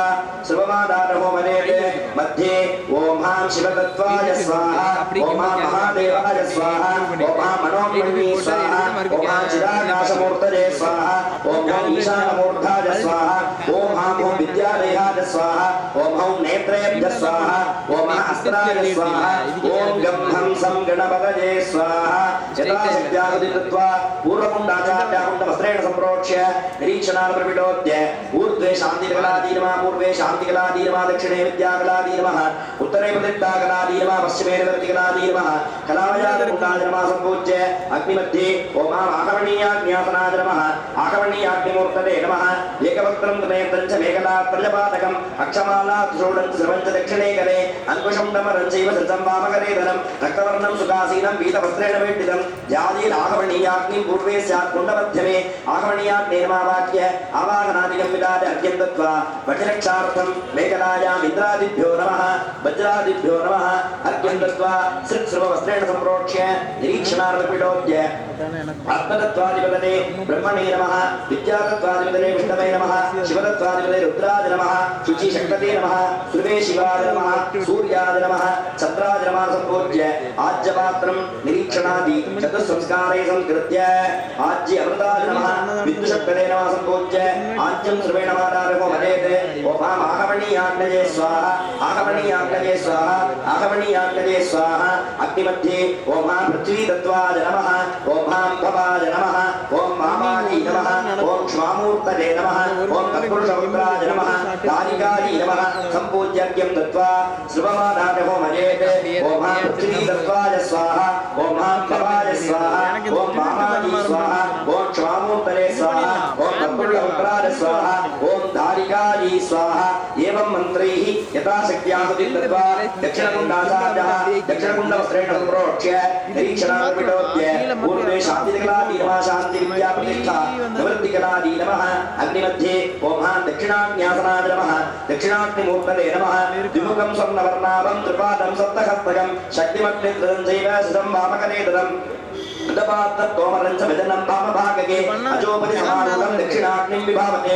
सर्वमादानहोमनेत् मध्ये ओम हां शिवतत्त्वाय स्वाहा ओम हां महादेवाय स्वाहा ओम हां मनोन्मण्ये स्वाहा ओम हां चिदाकाशमूर्तये स्वाहा ओम हां ईशानमूर्धाय स्वाहा ओम हां हों विद्यादेहाय स्वाहा ओम हां नेत्रेभ्यः स्वाहा ओम अस्त्राय स्वाहा ओम गं हंसं गणपतये स्वाहा यथाशक्त्याहुति कृत्वा पूर्वकुण्डाचार्याकुण्डवस्त्रेण सम्प्रोक्ष्य निरीक्षणार्पितोद्य ऊर्ध्वे शान्तिकलादी नमः पूर्वे शान्तिकलादी नमः दक्षिणे विद्याकलादी नमः उत्तरे प्रतिष्ठाकलादी नमः पश्चिमे निवृत्तिकलादी नमः कलावजातकुण्डाय नमः सम्पूज्य अग्निमध्ये ओम आकर्णीयाग्न्यासनाय नमः आकर्णीयाग्निमूर्तये नमः एकवक्त्रं तमेतं च मेघला प्रजपातकम् अक्षमाला षोडं सर्वं च दक्षिणे करे अंकुशं डमरं चैव सृतं वामकरे धनं रक्तवर्णं सुखासीनं पीतवस्त्रेण वेष्टितं जालील आकर्णीयाग्निं पूर्वे स्यात् कुण्डमध्यमे आकर्णीयाग्ने नमः वाक्य आवाहनादिकं विदाय अर्घ्यं दत्त्वा वज्रक्षार्थं मेघलायाम् इन्द्रादिभ्यो नमः वज्रादिभ्यो नमः अर्घ्यं दत्त्वा सृक्सर्ववस्त्रेण सम्प्रोक्ष्य निरीक्षणार्पितोद्य आत्मतत्त्वाधिपतये ब्रह्मणे नमः विद्यातत्त्वाधिपतये विष्णवे नमः शिवतत्त्वाधिपतये रुद्राय नमः शुचिशक्तये नमः सूर्ये शिवाय नमः सूर्याय नमः चन्द्राय नमः सम्पूज्य आज्यपात्रं निरीक्षणादि चतुस्संस्कारे संस्कृत्य आज्य अमृताय नमः विद्युशक्तये नमः सम्पूज्य आज्यं सर्वेणमादारको मदेते ओम आगमनीयाग्नये स्वाहा आगमनीयाग्नये स्वाहा आगमनीयाग्नये स्वाहा अग्निमध्ये ओम पृथ्वी तत्त्वाय नमः ओम भवाय नमः ओम मामाय नमः ओम स्वामूर्तये नमः ओम तत्पुरुषरुद्राय नमः कालिकाय नमः सम्पूज्यर्घ्यं दत्त्वा श्रवमादारको मदेते ओम पृथ्वी तत्त्वाय स्वाहा ओम भवाय स्वाहा ओम मामाय स्वाहा ओम स्वामूर्तये स्वाहा ओम तत्पुरुषरुद्राय स्वाहा ओम धारिकाय स्वाहा एवं मंत्रैः यथाशक्त्याहुति दत्त्वा दक्षिणकुण्डाचार्यः दक्षिणकुण्डवस्त्रेण सम्प्रोक्ष्य निरीक्षणार्पितोद्य पूर्वे शान्तिकलादी नमः शान्तिविद्याप्रतिष्ठा निवृत्तिकलादी नमः अग्निमध्ये ओम दक्षिणाग्न्यासनाय नमः दक्षिणाग्निमूर्तये नमः द्विमुखं स्वर्णवर्णाभं त्रिपादं सप्तहस्तकं शक्तिमग्नित्रं चैव सुदं वामकरे ददम् दपात्तोमरंच विदनं भामभागगे अजोपरि समारूढं दक्षिणाग्निं विभावते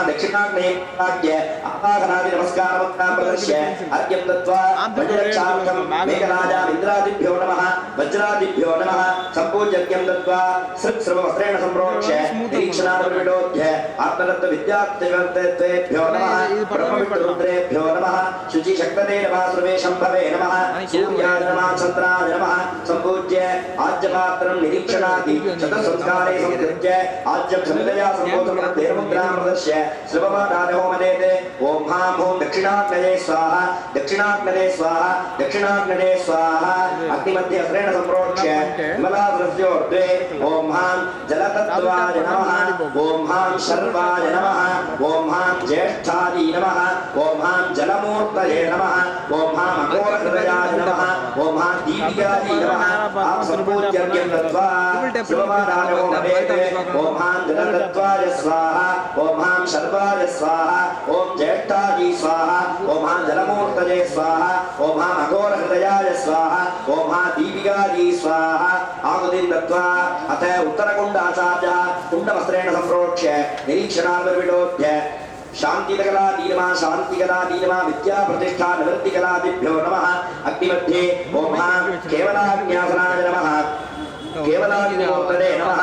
दक्षिणाग्ने आज्ञ आवाहनादि नमस्कारवत्तां प्रदर्श्य अर्घ्यं दत्त्वा वज्रक्षार्थं मेघराजाम् इन्द्रादिभ्यो नमः वज्रादिभ्यो नमः सम्पूज्यर्घ्यं दत्त्वा सृक्सर्ववस्त्रेण सम्प्रोक्ष्य निरीक्षणार्पितोद्य आत्मदत्तविद्यार्थेभ्यो नमः ब्रह्मविष्णुरुद्रेभ्यो नमः शुचिशक्तये नमः सर्वेशम्भवे नमः सूर्याय नमः चन्द्राय नमः सम्पूज्य आज्यपात्रं निरीक्षणादि चतुस्संस्कारे संकृत्य आज्यं समितया सम्बोधनमुद्रां प्रदर्श्य श्रवमादानहो मदेते ओम हां ओम दक्षिणाग्नये स्वाहा दक्षिणाग्नये स्वाहा दक्षिणाग्नये स्वाहा अग्निमध्ये अस्त्रेण सम्प्रोक्ष्य विमलाद्रस्योर्ध्वे ओम हां जलतत्त्वाय नमः ओम हां शर्वाय नमः ओम हां ज्येष्ठाय नमः ओम हां जलमूर्तये नमः ओम हां अघोरहृदयाय नमः ओम हां दीपिकाय नमः आप सम्पूज्यर्घ्यं दत्त्वा शिवमादानहो मदेते ओम हां जलतत्त्वाय स्वाहा ओम हां शर्वाय स्वाहा ओम ज्येष्ठाय स्वाहा ओम हां जलमूर्तये स्वाहा ओम हां अघोरहृदयाय स्वाहा ओम हां दीपिकाय स्वाहा आहुतिं दत्त्वा अथ उत्तरकुण्डाचार्यः कुण्डवस्त्रेण सम्प्रोक्ष्य निरीक्षणार्पितोद्य शान्तिकलादी नमः विद्याप्रतिष्ठा निवृत्तिकलादिभ्यो नमः अग्निमध्ये ओम केवलाग्न्यासनाय नमः केवलाग्निमूर्तये नमः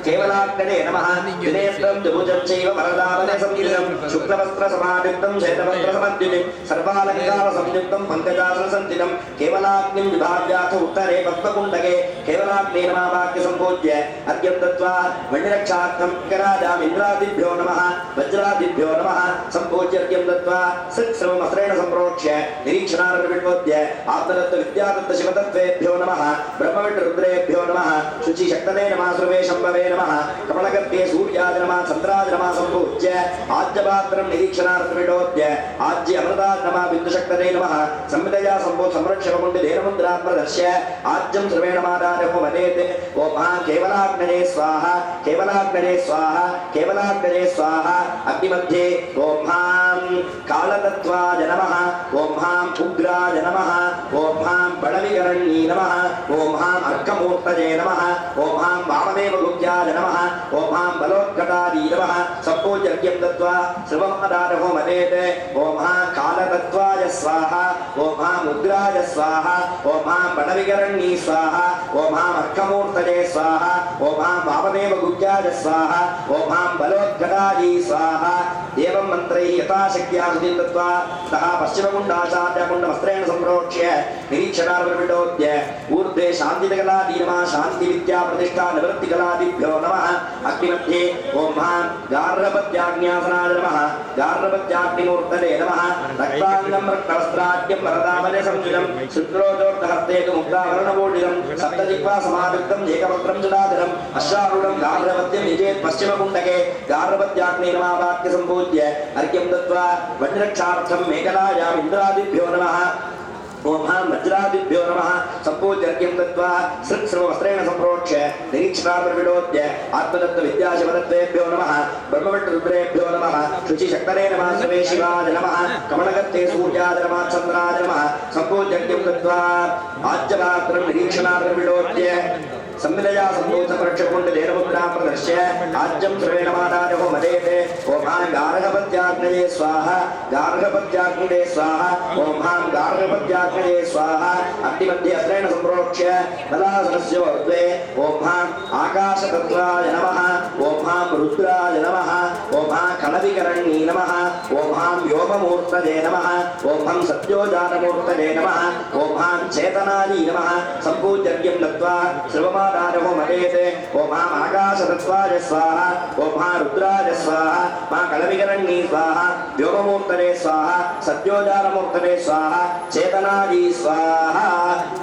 केवलाग्नये नमः दिनेत्रं द्विभुजं चैव वरदावने संयुक्तं शुक्लवस्त्रसमायुक्तं श्वेतवस्त्रसमन्वितं सर्वालङ्कारसंयुक्तं पङ्कजासनसन्तितं केवलाग्निं विभाव्याथ उत्तरे पद्मकुण्डके केवलाग्ने नमः वाक्यसम्पूज्य अर्घ्यं दत्त्वा मणिरक्षार्थं कराजाम् इन्द्रादिभ्यो नमः वज्रादिभ्यो नमः सम्पूज्यर्घ्यं दत्त्वा सृक्सर्वमस्त्रेण सम्प्रोक्ष्य निरीक्षणार्पितोद्य आत्मदत्तविद्यादत्त शिवतत्त्वेभ्यो नमः ब्रह्मविष्णुरुद्रेभ्यो नमः शुचिशक्तये नमः सर्वेशम्भवे नमः कमलगर्भे सूर्याय नमः चन्द्राय नमः सम्पूज्य आज्यपात्रं निरीक्षणार्पितोद्य आज्य अमृताय नमः बिन्दुशक्तये नमः संविदया संरक्षणकुण्डलेनमुद्रां प्रदर्श्य आज्यं सर्वेणमादानहो मदेते ओम केवलाग्नये स्वाहा केवलाग्नये स्वाहा केवलाग्नये स्वाहा अग्निमध्ये ओम कालतत्त्वाय नमः ओम उग्राय नमः ओम बलविकरण्ये नमः ओम अर्कमूर्तये नमः ओम वामदेवगुह्याय नमः ओम बलोत्कटाय नमः सम्पूज्यर्घ्यं दत्त्वा सर्वमादानहो मदेते ओम कालतत्त्वाय स्वाहा ओम उग्राय स्वाहा ओम बलविकरण्ये स्वाहा ओम अर्कमूर्तये स्वाहा ओम वामदेवगुह्याय स्वाहा ओम बलोत्कटाय स्वाहा एवं मन्त्रैः यथाशक्त्या सुधिं दत्त्वा ततः पश्चिमकुण्डाचार्यकुण्डवस्त्रेण सम्प्रोक्ष्य निरीक्षणार्विडोद्य ऊर्ध्वे शान्तिकलादि नमः शान्तिविद्याप्रतिष्ठा निवृत्तिकलादिभ्यो नमः अग्निमध्ये ॐ महान् गार्हपत्याग्न्यासनाय नमः गार्हपत्याग्निमूर्तये नमः रक्ताङ्गं रक्तवस्त्राद्यं वरदावने संयुतं शुक्रोजोर्धहस्तेतु मुक्ताभरणभूषितं सप्तजिह्वा समायुक्तं एकवक्त्रं जटाधरम् अश्वारूढं गार्हपत्यं निजेत् पश्चिमकुण्डके गार्हपत्याग्ने नमः वाक्य सम्पूज्य अर्घ्यं दत्त्वा वज्रक्षार्थं मेखलायाम् इन्द्रादिभ्यो नमः ओम वज्रादिभ्यो नमः सम्पूज्यर्घ्यं दत्त्वा सृक्सर्ववस्त्रेण सम्प्रोक्ष्य निरीक्षणार्विडोद्य आत्मदत्तविद्याशिवदत्तेभ्यो नमः ब्रह्मवट्टरुद्रेभ्यो नमः शुचिशक्तरे नमः सर्वे शिवाय नमः कमलगत्ते सूर्याय नमः चन्द्राय नमः सम्पूज्यर्घ्यं दत्त्वा आज्यपात्रं निरीक्षणार्विडोद्य सम्मिलया सम्भूतपरक्षकुण्डलेन मुद्रां प्रदर्श्य आज्यं सर्वेण मादाजो मदेते ओम गार्हपत्याग्नये स्वाहा गार्हपत्याग्निदे स्वाहा ओम गार्हपत्याग्नये स्वाहा अग्निमध्ये अस्त्रेण सम्प्रोक्ष्य नलासनस्य ऊर्ध्वे ओम आकाशतत्त्वाय नमः ओम रुद्राय नमः ओम खलविकरण्ये नमः ओम व्योममूर्तये नमः ओम सत्योजातमूर्तये नमः ओम चेतनायै नमः सम्पूज्यर्घ्यं दत्त्वा सर्वमा दानवो मदेते ओम आकाशतत्त्वाय स्वाहा ओम रुद्राय स्वाहा मा कलविकरण्ये स्वाहा व्योममूर्तये स्वाहा सत्योजातमूर्तये स्वाहा चेतनायै स्वाहा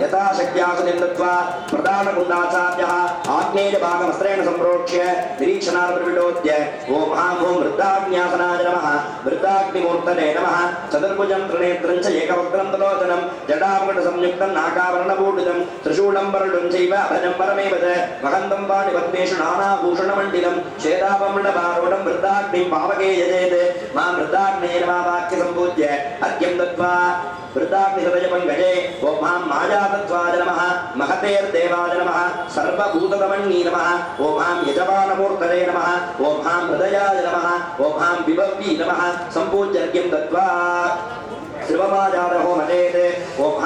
यथाशक्त्या सुधिं दत्त्वा प्रधानकुण्डाचार्यः आग्नेयभागमस्त्रेण सम्प्रोक्ष्य निरीक्षणार्विडोद्य ओम वृद्धाग्न्यासनाय नमः वृद्धाग्निमूर्तये नमः चतुर्भुजं त्रिनेत्रं च एकवक्त्रं तलोचनं जटामुकुटसंयुक्तं नाकाभरणभूषितं त्रिशूलं वरदं चैव अभजं परमेव च वहन्तं पाणिपद्मेषु नानाभूषणमण्डिलं श्वेतापमण्डलारूढं वृद्धाग्निं पावके यजेत् मां वृद्धाग्नेय नमः वाक्यसम्पूज्य अर्घ्यं दत्त्वा वृद्धाग्निहृदयपङ्कजे ओम मायातत्त्वाय नमः महतेर्देवाय नमः सर्वभूततमन्ये नमः ओम यजमानमूर्तये नमः ओम हृदयाय नमः ओम विभव्यै नमः सम्पूज्यर्घ्यं दत्त्वा श्रीवमाजारहो मदेते ओम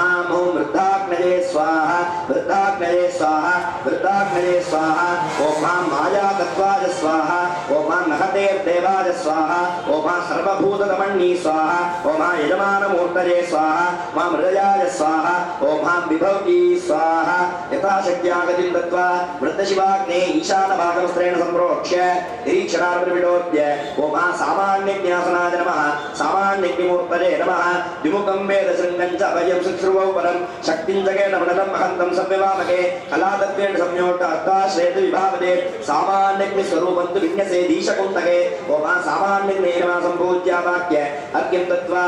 वृद्धाग्नये स्वाहा वृद्धाग्नये स्वाहा वृद्धाग्नये स्वाहा ओम मायातत्त्वाय स्वाहा ओम महतेर्देवाय स्वाहा ओम सर्वभूततमन्ये स्वाहा ओम यजमानमूर्तये स्वाहा मां हृदयाय स्वाहा ओम विभव्यै स्वाहा यथाशक्त्या गतिं दत्त्वा वृद्धशिवाग्ने ईशानभागमस्त्रेण सम्प्रोक्ष्य निरीक्षणार्विडोद्य ओम सामान्यज्ञासनाय नमः सामान्यज्ञमूर्तये नमः विमुखं वेदशृङ्गं च अभयं शुश्रुवौ परं शक्तिं जगेन वृणनं महन्तं सव्यवामके कलातत्त्वेन संयोक्त अर्थाश्रेत विभावदे सामान्यज्ञस्वरूपं तु विन्यसेदीशकुण्डके ओम सामान्यज्ञे नमः सम्पूज्य वाक्य अर्घ्यं दत्त्वा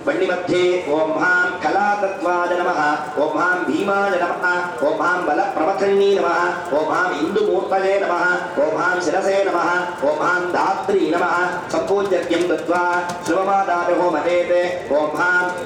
वह्निमध्ये ओम कलातत्त्वाय नमः ओम भीमाय नमः ओम बलप्रमथन्ये नमः ओम इन्दुमूर्तये नमः ओम शिरसे नमः ओम धात्री नमः सम्पूज्यर्घ्यं दत्त्वा श्रीवमादाजो मदेते ओम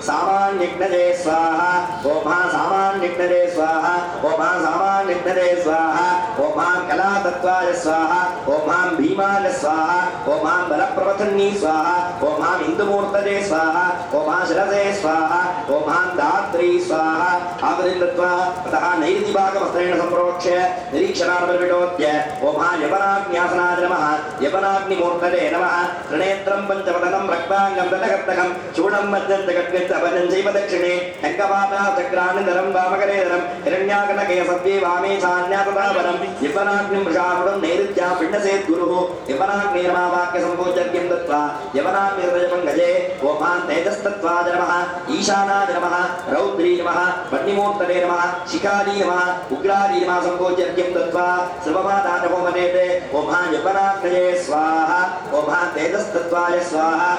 सामान्यज्ञये स्वाहा ओम सामान्यज्ञये स्वाहा ओम सामान्यज्ञये स्वाहा ओम कलातत्त्वाय स्वाहा ओम भीमाय स्वाहा ओम बलप्रमथन्ये स्वाहा ओम इन्दुमूर्तये स्वाहा ओम शिरसे स्वाहा ओम धात्री स्वाहा आगतिं दत्त्वा ततः नैऋतिभागमस्त्रेण सम्प्रोक्ष्य निरीक्षणार्विडोद्य ओम यवनाग्न्यासनाय नमः यवनाग्निमूर्तये नमः त्रिनेत्रं पञ्चवदनं रक्ताङ्गं दलकर्तकं चूडं मज्जं जगद्गच्छ अभजं चैव दक्षिणे अङ्गपाता चक्रानिधरं वामकरेधरं हिरण्याकटके सद्ये वामे चान्याततावनं यवनाग्निं वृषारूढं नैऋत्या पिण्डसेत् गुरुः यवनाग्ने नमः वाक्यसम्पूज्यर्घ्यं दत्त्वा यवनाग्निहृदयपङ्कजे ओम तेजस्तत्त्वाय नमः ईशानाय नमः रौद्री नमः वह्निमूर्तये नमः शिखाली नमः उग्राली नमः सम्पूज्यर्घ्यं दत्त्वा सर्वमादाजो मदेते ओम यवनाग्नये स्वाहा ओम तेजस्तत्त्वाय स्वाहा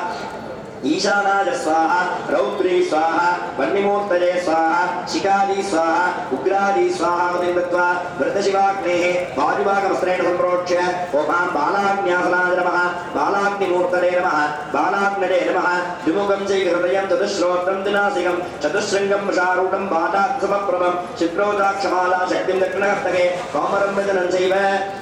ईशानाय स्वाहा रौद्री स्वाहा वह्निमूर्तये स्वाहा शिखाली स्वाहा उग्राली स्वाहा दत्त्वा वृद्धशिवाग्नेः वायुभागमस्त्रेण सम्प्रोक्ष्य ओम बालाग्न्यासनाय नमः बालाग्निमूर्तये नमः बालाग्नये नमः द्विमुखं चैव हृदयं चतुश्रोत्रं द्विनासिकं चतुश्शृङ्गं वृषारूढं बाटात्समप्रभं शिप्रोदाक्षमाला शक्तिं दक्षिणहस्तके कौमरं वजनं चैव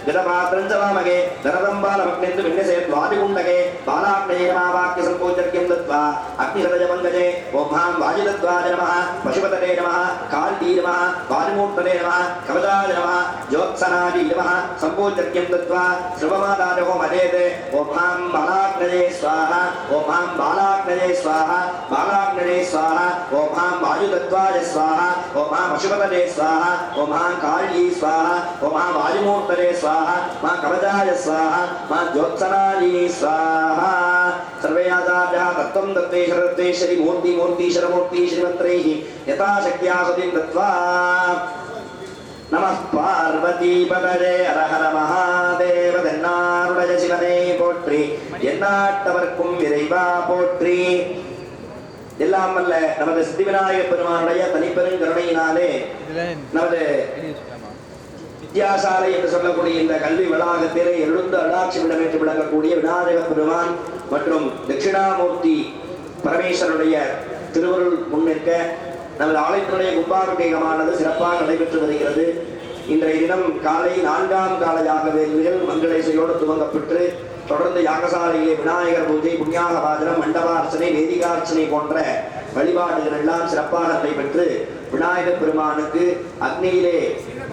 गतपात्रं च वामके धरतं बालभग्नेन्दु विन्यसेत् वादिकुण्डके बालाग्नये नमः वाक्यसम्पूज्यर्घ्यं दत्त्वा अग्निहृदयमङ्गजे ॐ हां वायुतत्त्वाय नमः पशुपतये नमः काल्ये नमः वायुमूर्तये नमः कवचाय नमः ज्योत्सनाय नमः सम्पूज्यज्ञं दत्त्वा सर्वमादानहो मदेते ॐ हां बालाग्नये स्वाहा ॐ हां बालाग्नये स्वाहा बालाग्नये स्वाहा ॐ हां वायुतत्त्वाय स्वाहा ॐ हां पशुपतये स्वाहा ॐ हां काल्ये स्वाहा ॐ हां वायुमूर्तये स्वाहा मा कवचाय स्वाहा मा ज्योत्सनाय स्वाहा सर्वे आचार्याः तत्त्वं तत्त्वेश्वरत्वेश्वरि मूर्तिश्वरमूर्तिश्वरि मन्त्रैः यथाशक्त्या हुतिं दत्त्वा नमः पार्वतीपतये हर हर महादेव தென்னாருடைய சிவனே போற்றி எந்நாட்டவர்க்கும் இறைவா போற்றி எல்லாம் வல்ல நமது சித்தி விநாயக பெருமானுடைய தனிப்பெருங்கருணையினாலே நமது வித்யாசாலை என்று சொல்லக்கூடிய இந்த கல்வி வளாகத்திலே எழுந்து அடாட்சியிடம் என்று விளங்கக்கூடிய விநாயக பெருமான் மற்றும் தட்சிணாமூர்த்தி பரமேஸ்வரனுடைய திருவருள் முன்னிற்க நமது ஆலயத்தினுடைய கும்பாபிஷேகமானது சிறப்பாக நடைபெற்று வருகிறது. இன்றைய தினம் காலை 4ஆம் கால யாக வேள்விகள் மங்களேசையோடு துவங்கப்பட்டு தொடர்ந்து யாகசாலையிலே விநாயகர் பூஜை, புண்ணியாக வாஜனம், மண்டபார்ச்சனை, வேதிகார்ச்சனை போன்ற வழிபாடுகள் எல்லாம் சிறப்பாக நடைபெற்று விநாயகர் பெருமானுக்கு அக்னியிலே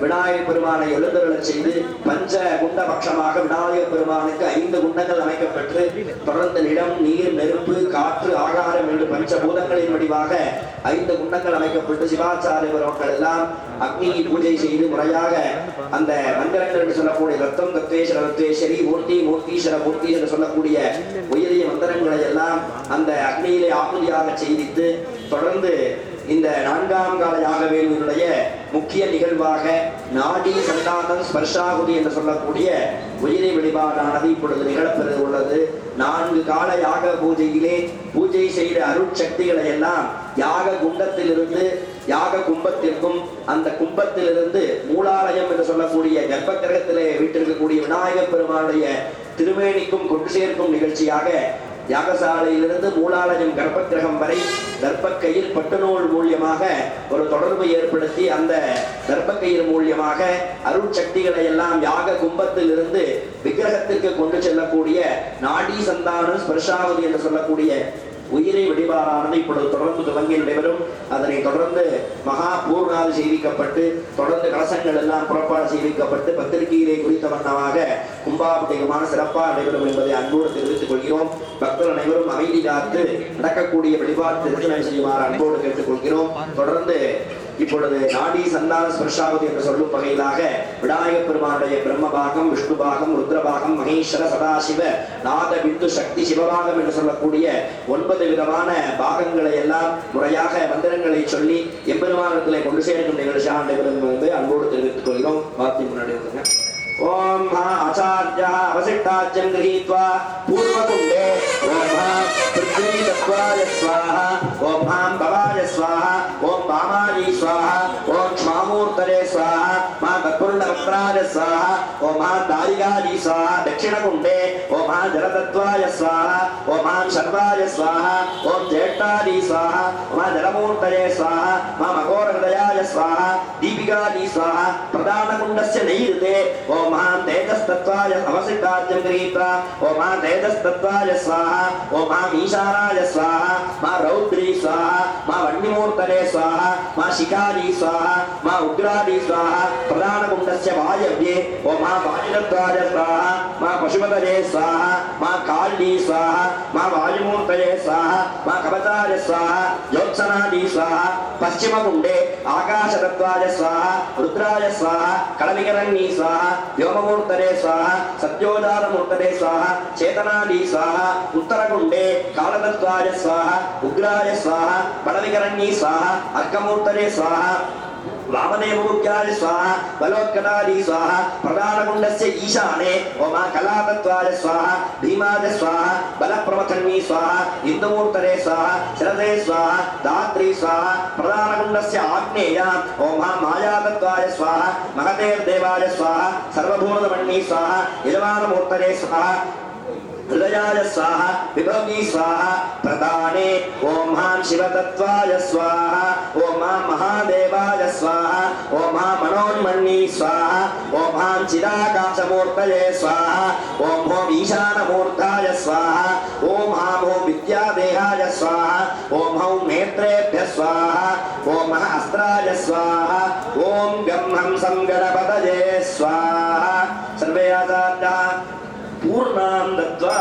விநாயகர் பெருமானை எழுந்தருளச் செய்து பஞ்ச குண்ட பட்சமாக விநாயகர் பெருமானுக்கு 5 குண்டங்கள் அமைக்கப்பட்டு தொடர்ந்து நிலம், நீர், நெருப்பு, காற்று, ஆகாரம் என்று பஞ்சபூதங்களின் வடிவாக 5 குண்டங்கள் அமைக்கப்பட்டு சிவாச்சாரிய பெருமக்கள் எல்லாம் அக்னியை பூஜை செய்து முறையாக அந்த மந்திரங்கள் என்று சொல்லக்கூடிய ரத்தம் தத்வேஸ்வர ரத்வேஸ்வரி மூர்த்தீஸ்வர மூர்த்தி என்று சொல்லக்கூடிய உயரிய மந்திரங்களை எல்லாம் அந்த அக்னியிலே ஆகுதியாக செய்தித்து தொடர்ந்து இந்த 4ஆம் கால யாக வேள்வியினுடைய முக்கிய நிகழ்வாக நாடி சந்தானம் ஸ்பர்ஷாகுதி என்று சொல்லக்கூடிய உயிரை வழிபாடானது இப்பொழுது நிகழப்பெற உள்ளது. 4 கால யாக பூஜையிலே பூஜை செய்த அருட்சக்திகளை எல்லாம் யாக குண்டத்திலிருந்து யாக கும்பத்திற்கும் அந்த கும்பத்திலிருந்து மூலாலயம் என்று சொல்லக்கூடிய கர்ப்ப கிரகத்திலே வீட்டிருக்கக்கூடிய விநாயகர் பெருமானுடைய திருமேனிக்கும் கொண்டு சேர்க்கும் நிகழ்ச்சியாக யாகசாலையிலிருந்து மூலாலயம் கர்ப்ப கிரகம் வரை கர்ப்பக்கையில் பட்டுநூல் மூலியமாக ஒரு தொடர்பு ஏற்படுத்தி அந்த கர்ப்பக்கையில் மூலியமாக அருட்சக்திகளை எல்லாம் யாக கும்பத்தில் இருந்து விக்கிரகத்திற்கு கொண்டு செல்லக்கூடிய நாடி சந்தானம் ஸ்பர்ஷாவதி என்று சொல்லக்கூடிய உயிரை வழிபாடானது இப்பொழுது தொடர்ந்து துவங்கி நடைபெறும். அதனை தொடர்ந்து மகா பூர்ணாதி செய்விக்கப்பட்டு தொடர்ந்து கலசங்கள் எல்லாம் புறப்பாடு செய்விக்கப்பட்டு பத்திரிகையிலே குறித்த வண்ணமாக கும்பாபிஷேகமான சிறப்பாக நடைபெறும் என்பதை அன்போடு தெரிவித்துக் கொள்கிறோம். பக்தர் அனைவரும் அமைதி காத்து நடக்கக்கூடிய வழிபாடு திருத்தணை செய்யுமாறு அன்போடு கேட்டுக்கொள்கிறோம். தொடர்ந்து இப்பொழுது நாடி சந்தான ஸ்பர்ஷாவதி என்று சொல்லும் வகையிலாக விநாயகர் பெருமானுடைய பிரம்மபாகம், விஷ்ணுபாகம், ருத்ரபாகம், மகேஸ்வர, சதாசிவ, நாத, பிந்து, சக்தி, சிவபாகம் என்று சொல்லக்கூடிய 9 விதமான பாகங்களை எல்லாம் முறையாக மந்திரங்களை சொல்லி எம்பெருமானத்திலே கொண்டு சேர்க்கும் நிகழ்ச்சியாக நடைபெறும் என்று அன்போடு தெரிவித்துக் கொள்கிறோம். வார்த்தை முன்னாடி வந்துங்க. ओम हा आचार्यः अवसिष्टाज्यं गृहीत्वा पूर्वकुण्डे ओम हा पृथ्वी तत्त्वाय स्वाहा ओम हां भवाय स्वाहा ओम वामाय स्वाहा ओम क्ष्मामूर्तये स्वाहा मा तत्पूर्णवक्त्राय स्वाहा ओम हां दारिकाय स्वाहा दक्षिणकुण्डे ओम हां जलतत्त्वाय स्वाहा ओम हां शर्वाय स्वाहा ओम ज्येष्ठाय स्वाहा मा जलमूर्तये स्वाहा मा मकोरहृदयाय स्वाहा दीपिकाय स्वाहा प्रधानकुण्डस्य नैऋते ओम महां तेजस्तत्त्वाय अवसिष्टाज्यं गृहीत्वा ओम महां तेजस्तत्त्वाय स्वाहा ओम महां ईशानाय स्वाहा मा रौद्री स्वाहा मा वह्निमूर्तये स्वाहा मा शिखारी स्वाहा मा उग्रादी स्वाहा प्रधानकुण्डस्य वायव्ये ओम महां वायुतत्त्वाय स्वाहा मा पशुपतये स्वाहा मा काल्ये स्वाहा मा वायुमूर्तये स्वाहा मा कवचाय स्वाहा ज्योत्सनादी स्वाहा पश्चिमकुण्डे आकाशतत्त्वाय स्वाहा रुद्राय स्वाहा कलविकरण्ये स्वाहा व्योममूर्तये स्वाहा सत्योदानमूर्तये स्वाहा चेतनादी स्वाहा उत्तरकुण्डे कालतत्त्वाय स्वाहा उग्राय स्वाहा बलविकरण्ये स्वाहा अर्कमूर्तये स्वाहा वामदेवमुख्याय स्वाहा बलोत्कटादी स्वाहा प्रधानकुण्डस्य ईशाने ओम कलातत्त्वाय स्वाहा भीमाय स्वाहा बलप्रमथन्ये स्वाहा इन्दुमूर्तये स्वाहा शरदे स्वाहा धात्री स्वाहा प्रधानकुण्डस्य आग्नेय ओम मायातत्त्वाय स्वाहा महतेर्देवाय स्वाहा सर्वभूतमन्ये स्वाहा यजमानमूर्तये स्वाहा हृदयाय स्वाहा विभवी स्वाहा प्रदाने ओम हां शिवतत्त्वाय स्वाहा ओम हां महादेवाय स्वाहा ओम हां मनोन्मन्ये स्वाहा ओम हां चिदाकाशमूर्तये स्वाहा ओम ईशानमूर्ताय स्वाहा ओम हां विद्यादेहाय स्वाहा नेत्रेभ्यः स्वाहा ओम अस्त्राय स्वाहा ओम गं हंसं गणपतये स्वाहा सर्वे आचार्याः पूर्णां दत्त्वा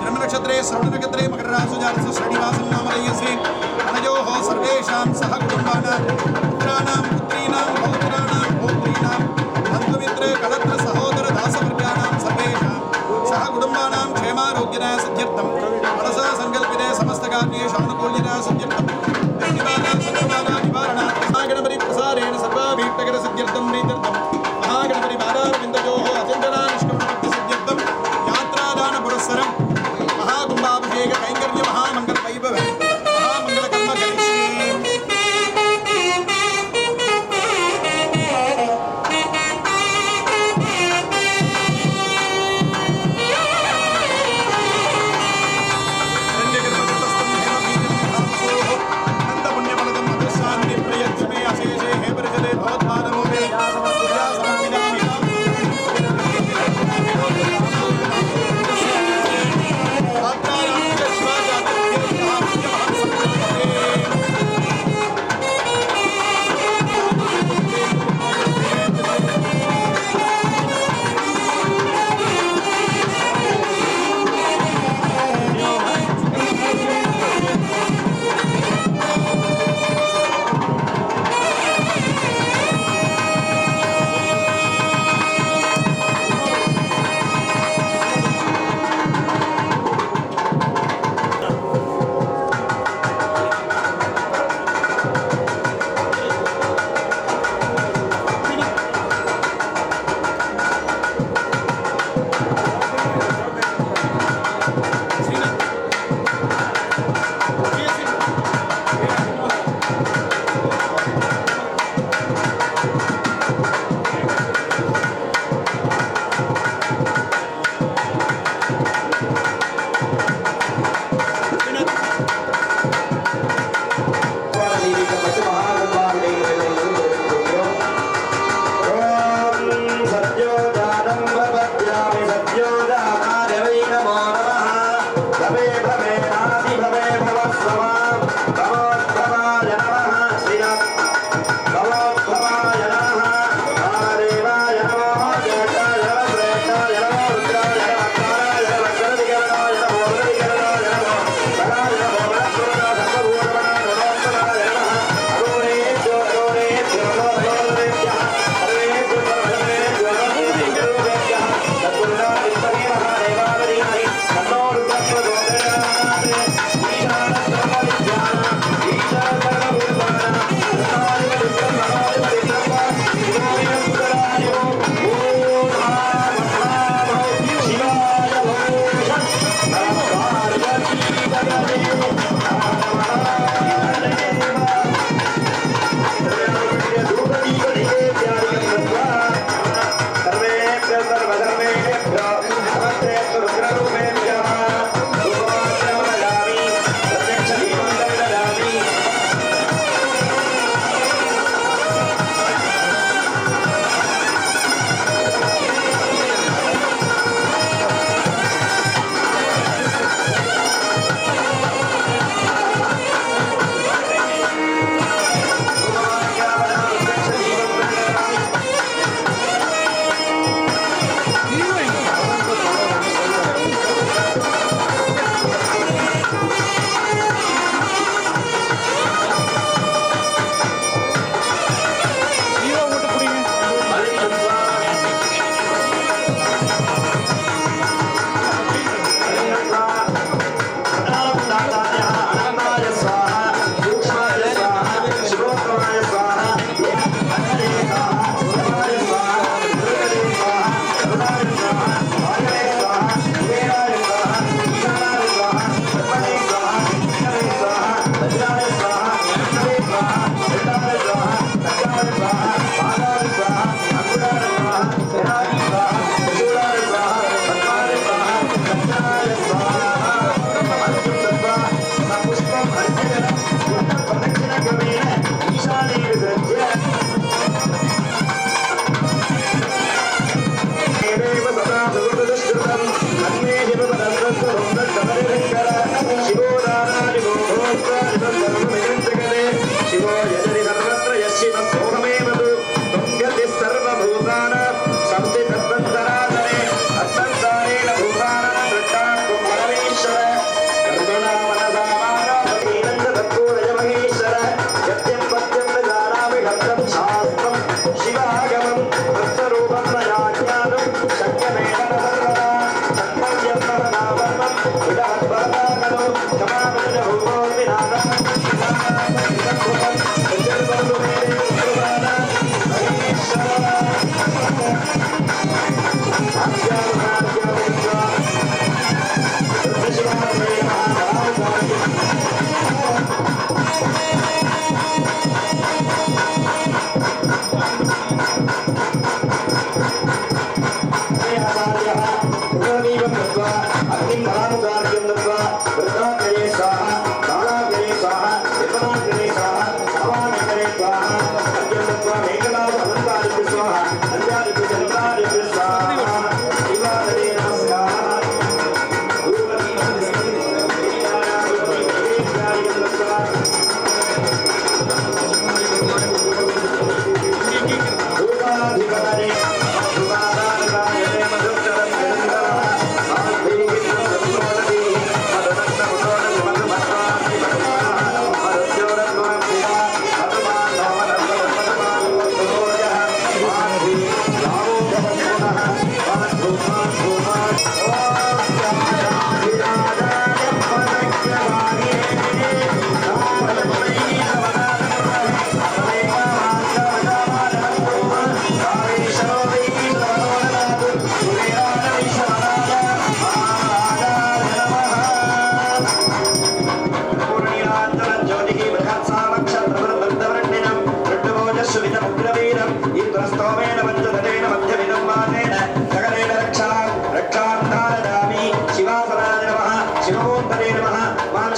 जन्मनक्षत्रे श्रवणनक्षत्रे मकरराशिजातस्य श्रीनिवासं नामधेयसे अनयोः सर्वेषां सह कुटुम्बानां पुत्राणां पुत्रीणां पौत्राणां पौत्रीणां बन्धुमित्र कलत्र सहोदर दासवर्गाणां सर्वेषां सह कुटुम्बानां क्षेमारोग्यदा सिद्ध्यर्थं मनसा सङ्कल्पिते समस्तकार्येषु अनुकूल्यदा सिद्ध्यर्थं निवारणात् महागणपति प्रसारेण सर्वाभीष्टकर सिद्ध्यर्थं प्रीत्यर्थं महागणपति पादारविन्दयोः अचिन्तनानिष्कमणभक्ति सिद्ध्यर्थं यात्रादान पुरस्सरं महाकुम्भाभिषेक कैङ्कर्य महामङ्गल वैभव महामङ्गल कर्म करिष्ये। Thank you.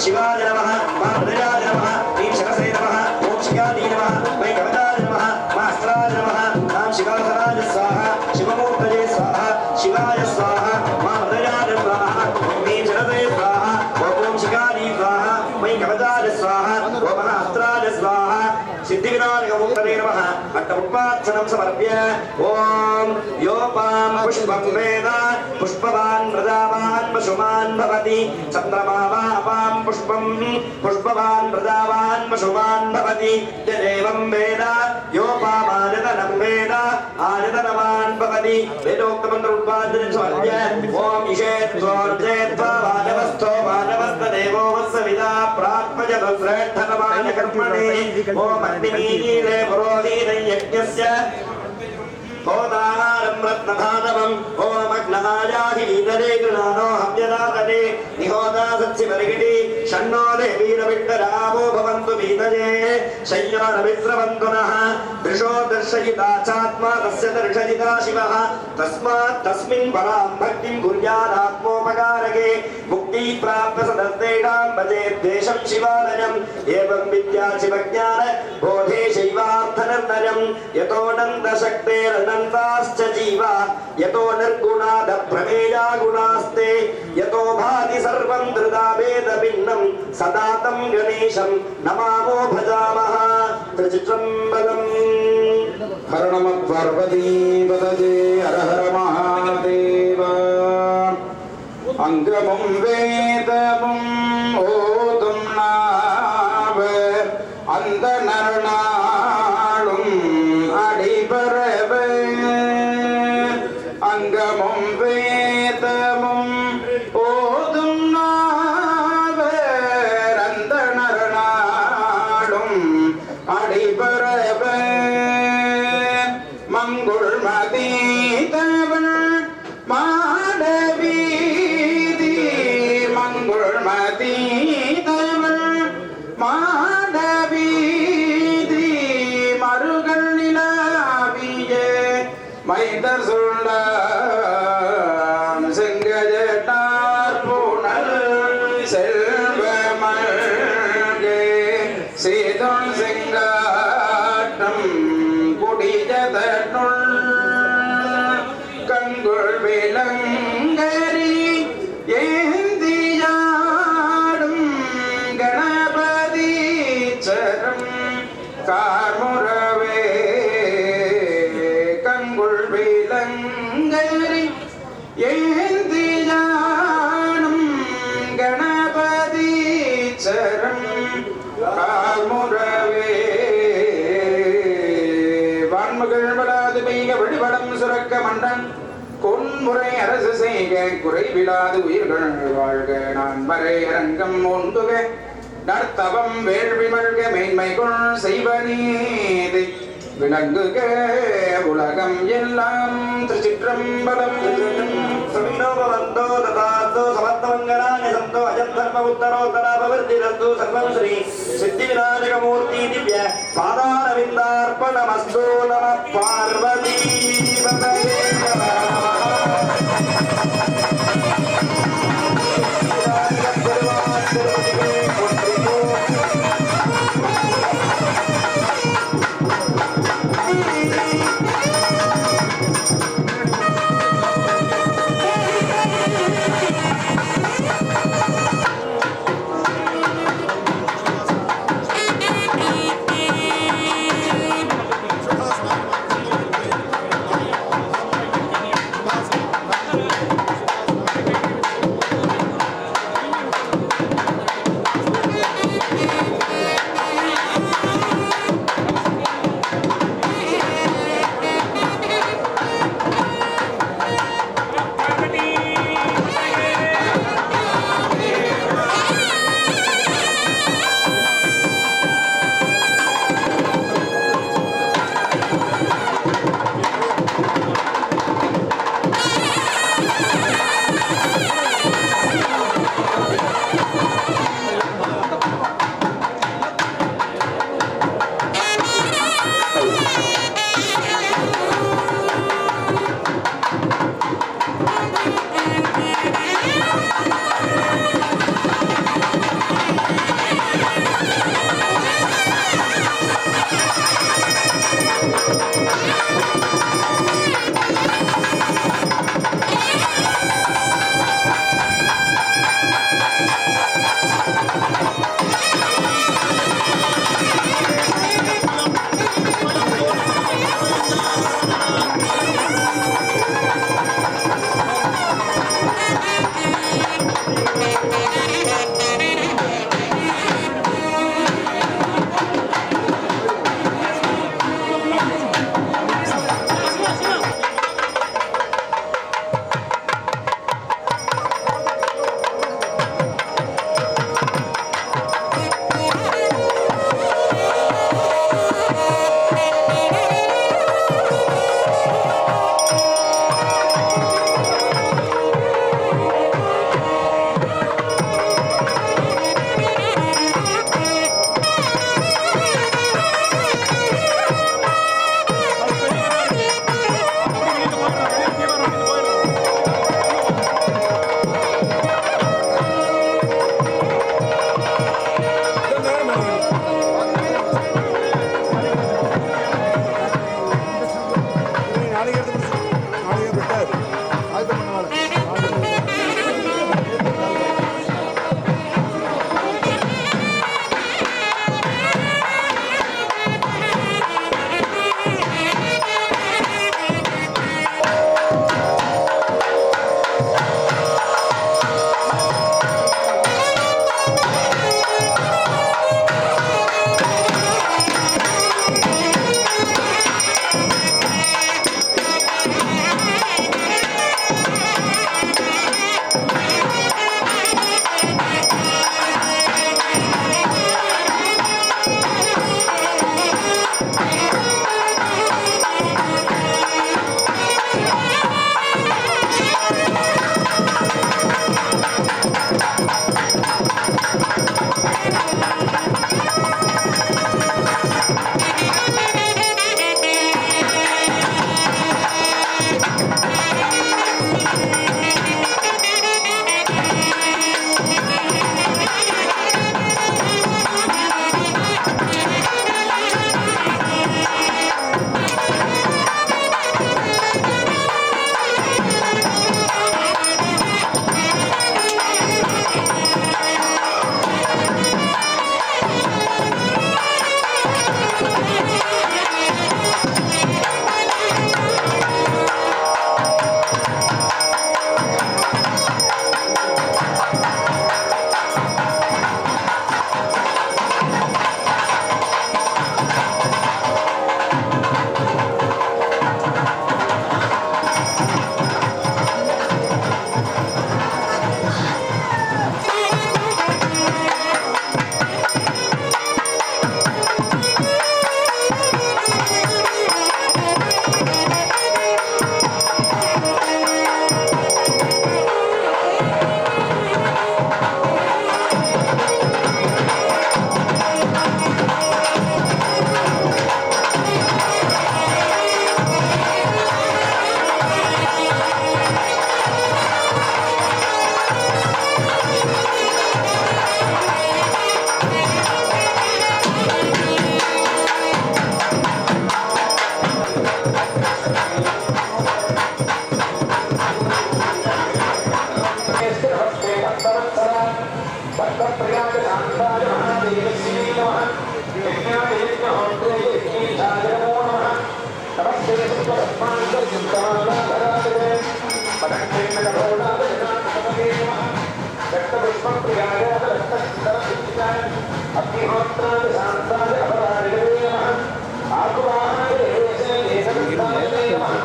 शिवाय नमः मा हृदयाय नमः ह्रीं शिरसे नमः ॐ शिखायै नमः वै कवचाय नमः मा अस्त्राय नमः ॐ शिवासनाय स्वाहा शिवमूर्तये स्वाहा शिवाय स्वाहा मा हृदयाय स्वाहा ह्रीं शिरसे स्वाहा ॐ शिखायै स्वाहा वै कवचाय स्वाहा ॐ अस्त्राय स्वाहा सिद्धिविनायकमूर्तये नमः अट्टमुपार्चनं समर्प्य ॐ योपां पुष्पं वेद पुष्पवान् प्रजावान् पशुमान् भवति चन्द्रमा वापां पुष्पं पुष्पवान् प्रजावान् पशुमान् भवति यदेवं वेद योपामायतनं वेद आयतनवान् भवति वेदोक्तमन्त्रोपार्जनं समर्प्य ॐ ईशेत्वोर्जेत्वा वानवस्थो वानवस्तदेवो वत्सविदा प्राप्तजतश्रेष्ठतमाय कर्मणे ॐ अग्निमीले पुरोहितं यज्ञस्य होदाहारं रत्नधातवम् ॐ अग्नहायाहीतरे गृणानो हव्यदातरे निहोदा सत्सिवरिगिटि षण्णो देवीरविट्टरावो भवन्तु वीतये शय्यानविस्रवन्तु नः दृशो दर्शयिता चात्मा तस्य दर्शयिता शिवः तस्मात् तस्मिन् परां भक्तिं कुर्यादात्मोपकारके मुक्तिप्राप्तसदस्तेषां भजेद्वेषं शिवालयम् एवं विद्या शिवज्ञान बोधे शैवार्थनिर्णयम् यतोऽनन्तशक्तेरनन्ताश्च जीवा यतो निर्गुणाद प्रमेया गुणास्ते यतो भाति सर्वं धृता वेदभिन्नं सदा तं गणेशं नमामो भजामः त्रिचित्रम्बरम् हर नमः पार्वतीपतये हर हर महादेव अङ्गमुं वेदमुं ओदुं नाव अन्दनर्नाळुं अडिपरवे अङ्गमुं वेदमुं ओदुं नाव अन्दनर्नाळुं अडिपरवे मंगुळमतीतवள் மாடவீதி மங்குள்மதீதவள் மாடவீதி மருகள் நிலாவியே மைதர் சொல்லாம் செங்கஜட்டார் பூணல் செல்வமல்கே சீதம் செங்காட்டம் குடிஜதனுள் கண்குள் விலங்கரி ஏந்தியாடும் கணபதி சரம் கார்முறவே கண்குள் விலங்கரி ஏந்தியாடும் கணபதி சரம் கார்முறவே வான்மகள் வளாது பெய்க வழிபடம் சுரக்க மண்டன் கொன்முறை அரசு செய்க குறைவிலாது உயிர்கள் வாழ்க நான் வரை அரங்கம் ஒன்றுக நர்த்தவம் வேள்வி மல்க மேன்மைகள் செய்வனீதி விளங்குக உலகம் எல்லாம் திருச்சிற்றம்பலம் समिनोभवन्तो तथास्तु समस्तमङ्गलानि सन्तु अजं धर्म उत्तरोत्तराभिवृद्धिरस्तु सर्वं श्री सिद्धिविनायकमूर्ति दिव्य पादारविन्दार्पणमस्तु नमः पार्वतीपतये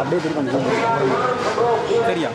அப்படியே திரும்ப சரியா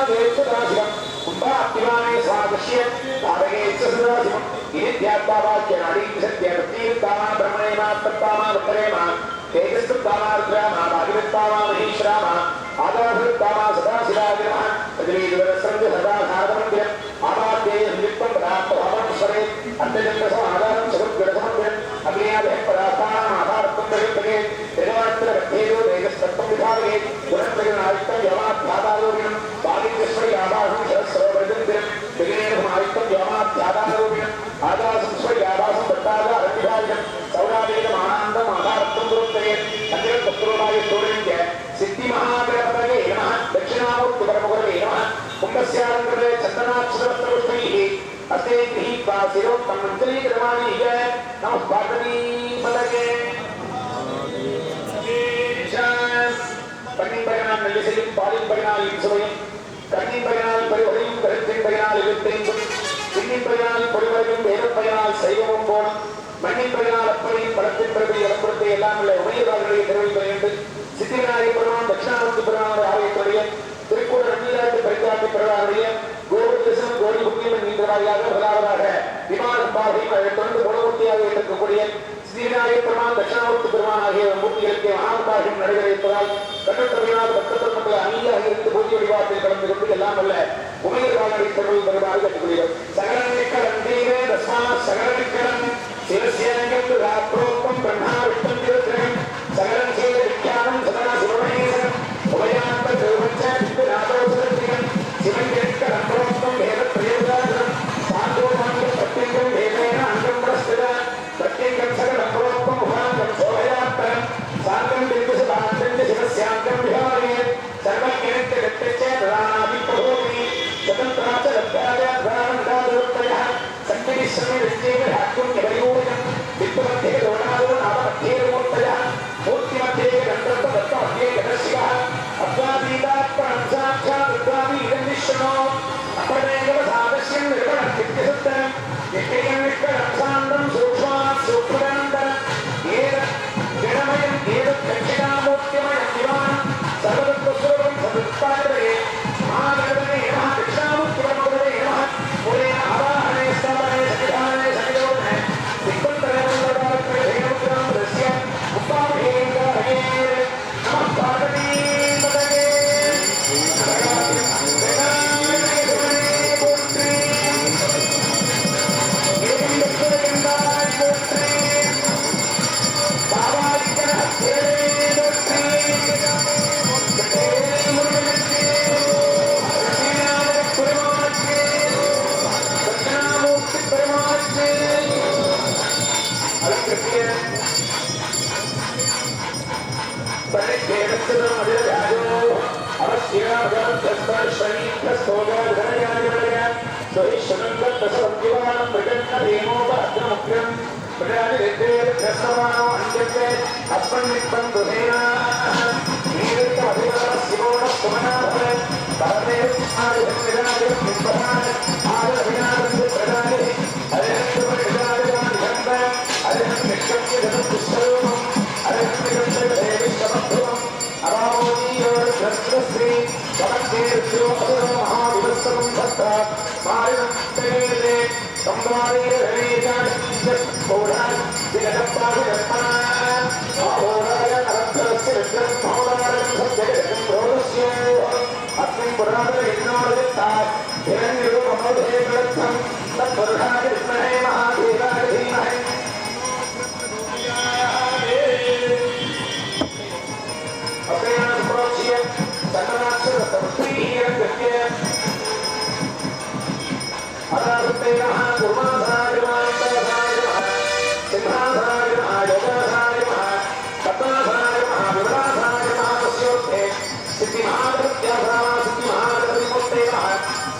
Nabi संप्रोक्ष्य तारकेच्च सदाशिवम् इत्यात्मावाक्यनाडी सत्यवतीर्तामा ब्रह्मणेमा तत्तामा वक्रेमा तेजस्तत्तामा रुद्रामा भागवत्तामा महेश्वरामा आदाभृत्तामा सदाशिवाग्रमः तद्वीदुरस्रन्ति सदा साधमन्दिरम् आदाद्ये संयुक्तं पदार्थभावनस्वरे अत्यजन्तसमाधानं सगुद्गणसमन्दिरम् अग्नियादः पदार्थानाम् आधारत्वं प्रयुक्तके त्रिगवात्रवध्येयो तेजस्तत्त्वं विभागे पुनर्त्रयनायुक्तं यमाध्यादारोपिणम् बालिकस्मै आदाहं शरस्सरोवर्जन्तिरम् विघ्नेनसमायुक्तं यमाध्यादारोपिणम् आदासं स्वै आदासं दत्तादारविभाजम् सौरावेदमानान्दम् आधारत्वं गुरुत्तये अग्निरत्पुत्रोडाय स्तोत्रञ्च सिद्धिमहागणपतये नमः दक्षिणामूर्तिपरमगुरवे नमः कुम्भस्यालङ्कृते चन्दनाक्षरवस्त्रपुष्पैः अस्ते गृहीत्वा शिरोक्तं मञ्जलीकृतमानि नमः पार्वतीपतये பன்னின்பகனால் நல்லிசையும் பாலின்பகனால் இன்சுவையும் கண்ணின்பகனால் பரிவரையும் கருத்தின்பகனால் எழுத்தையும் பின்னின்பகனால் பொறிவரையும் வேதப்பகனால் சைவமும் போனும் மண்ணின்பகனால் அப்பையும் படத்தின் பிறகு இளம்புறத்தை எல்லாம் உள்ள உமையவார்களை தெரிவிக்க வேண்டும் சித்திவிநாயக பெருமான் தட்சிணாமூர்த்தி பெருமானுடைய ஆலயத்துடைய திருக்கூட ரண்ணீராட்டு பரிகாட்டி பெருமானுடைய கோடி தரிசனம் கோடி புண்ணியம் என்ற வாரியாக முதலாவதாக விமானம் பாதையும் அதை தொடர்ந்து குணமூர்த்தியாக இருக்கக்கூடிய ஸ்ரீநாயக பெருமான் தட்சிணாமூர்த்தி பெருமான் ஆகிய மூர்த்திகளுக்கு மகாபாகியம் நடைபெற இருப்பதால் கண்ணத்தமிழ்நாடு பக்தர்கள் மக்கள் அணியாக இருந்து பூஜை வழிபாட்டில் கலந்து கொண்டு எல்லாம் அல்ல உமையர் வாழ்க்கை தொடர்பு பெருமாறு கட்டுக்கொள்கிறோம் சகலநிக்கலன் தஸ்மா சகலநிக்கலன் சிவசேனங்கள் ராப்ரோக்தம் பிரம்மா விஷ்ணம் திருத்திரகம் சகலன் செய்த விஞ்ஞானம் சதனா சிவமேசனம் உபயாந்த திருவச்ச நாதோசரத்திரம் சிவன் கேட்க ரப்ரோக்தம் வேத பிரயோகாசனம் சாந்தோமாங்க சத்தியங்கம் வேதேன அங்கம் பிரஸ்தித சத்தியங்கம் சகல ரப்ரோக்தம் உபாங்கம் சோபயாத்தரம் சாந்தம் திருசதாந்தம் சிவஸ்யாந்தம் விஹாரே சர்வஜனத்தை வெட்டச்சே ததானாபி பிரபோதி स्वतंत्राच लब्धाया ध्यानदादोत्तयः सङ्गीश्वरे विद्येव हाक्यं निवयोजं वित्तमध्ये दोणादो नाममध्ये मूर्तयः मूर्तिमध्ये गन्धर्वदत्तमध्ये गणशिवः अद्वादीदात्परं साक्षात् उद्वादीदन्निश्वनो अपरमेव सादस्यं निर्गणनित्यसत्तरं नित्यं निष्कलं सान्दं सूक्ष्मात् सूक्ष्मदनन्दनं एतत् गणमयं एतत् दक्षिणामूर्तिमयं दिवानं सर्वतत्त्वस्वरूपं सदुत्पादये महागणपते नमः दक्षिणामूर्तिपरमगुरवे नमः मूलेन आवाहने स्थापने सन्निधाने सन्निधोधने दिक्पन्तरमुद्रस्य उपाभिहेन्द्रहये नमः पार्वतीपतये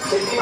सिद्धि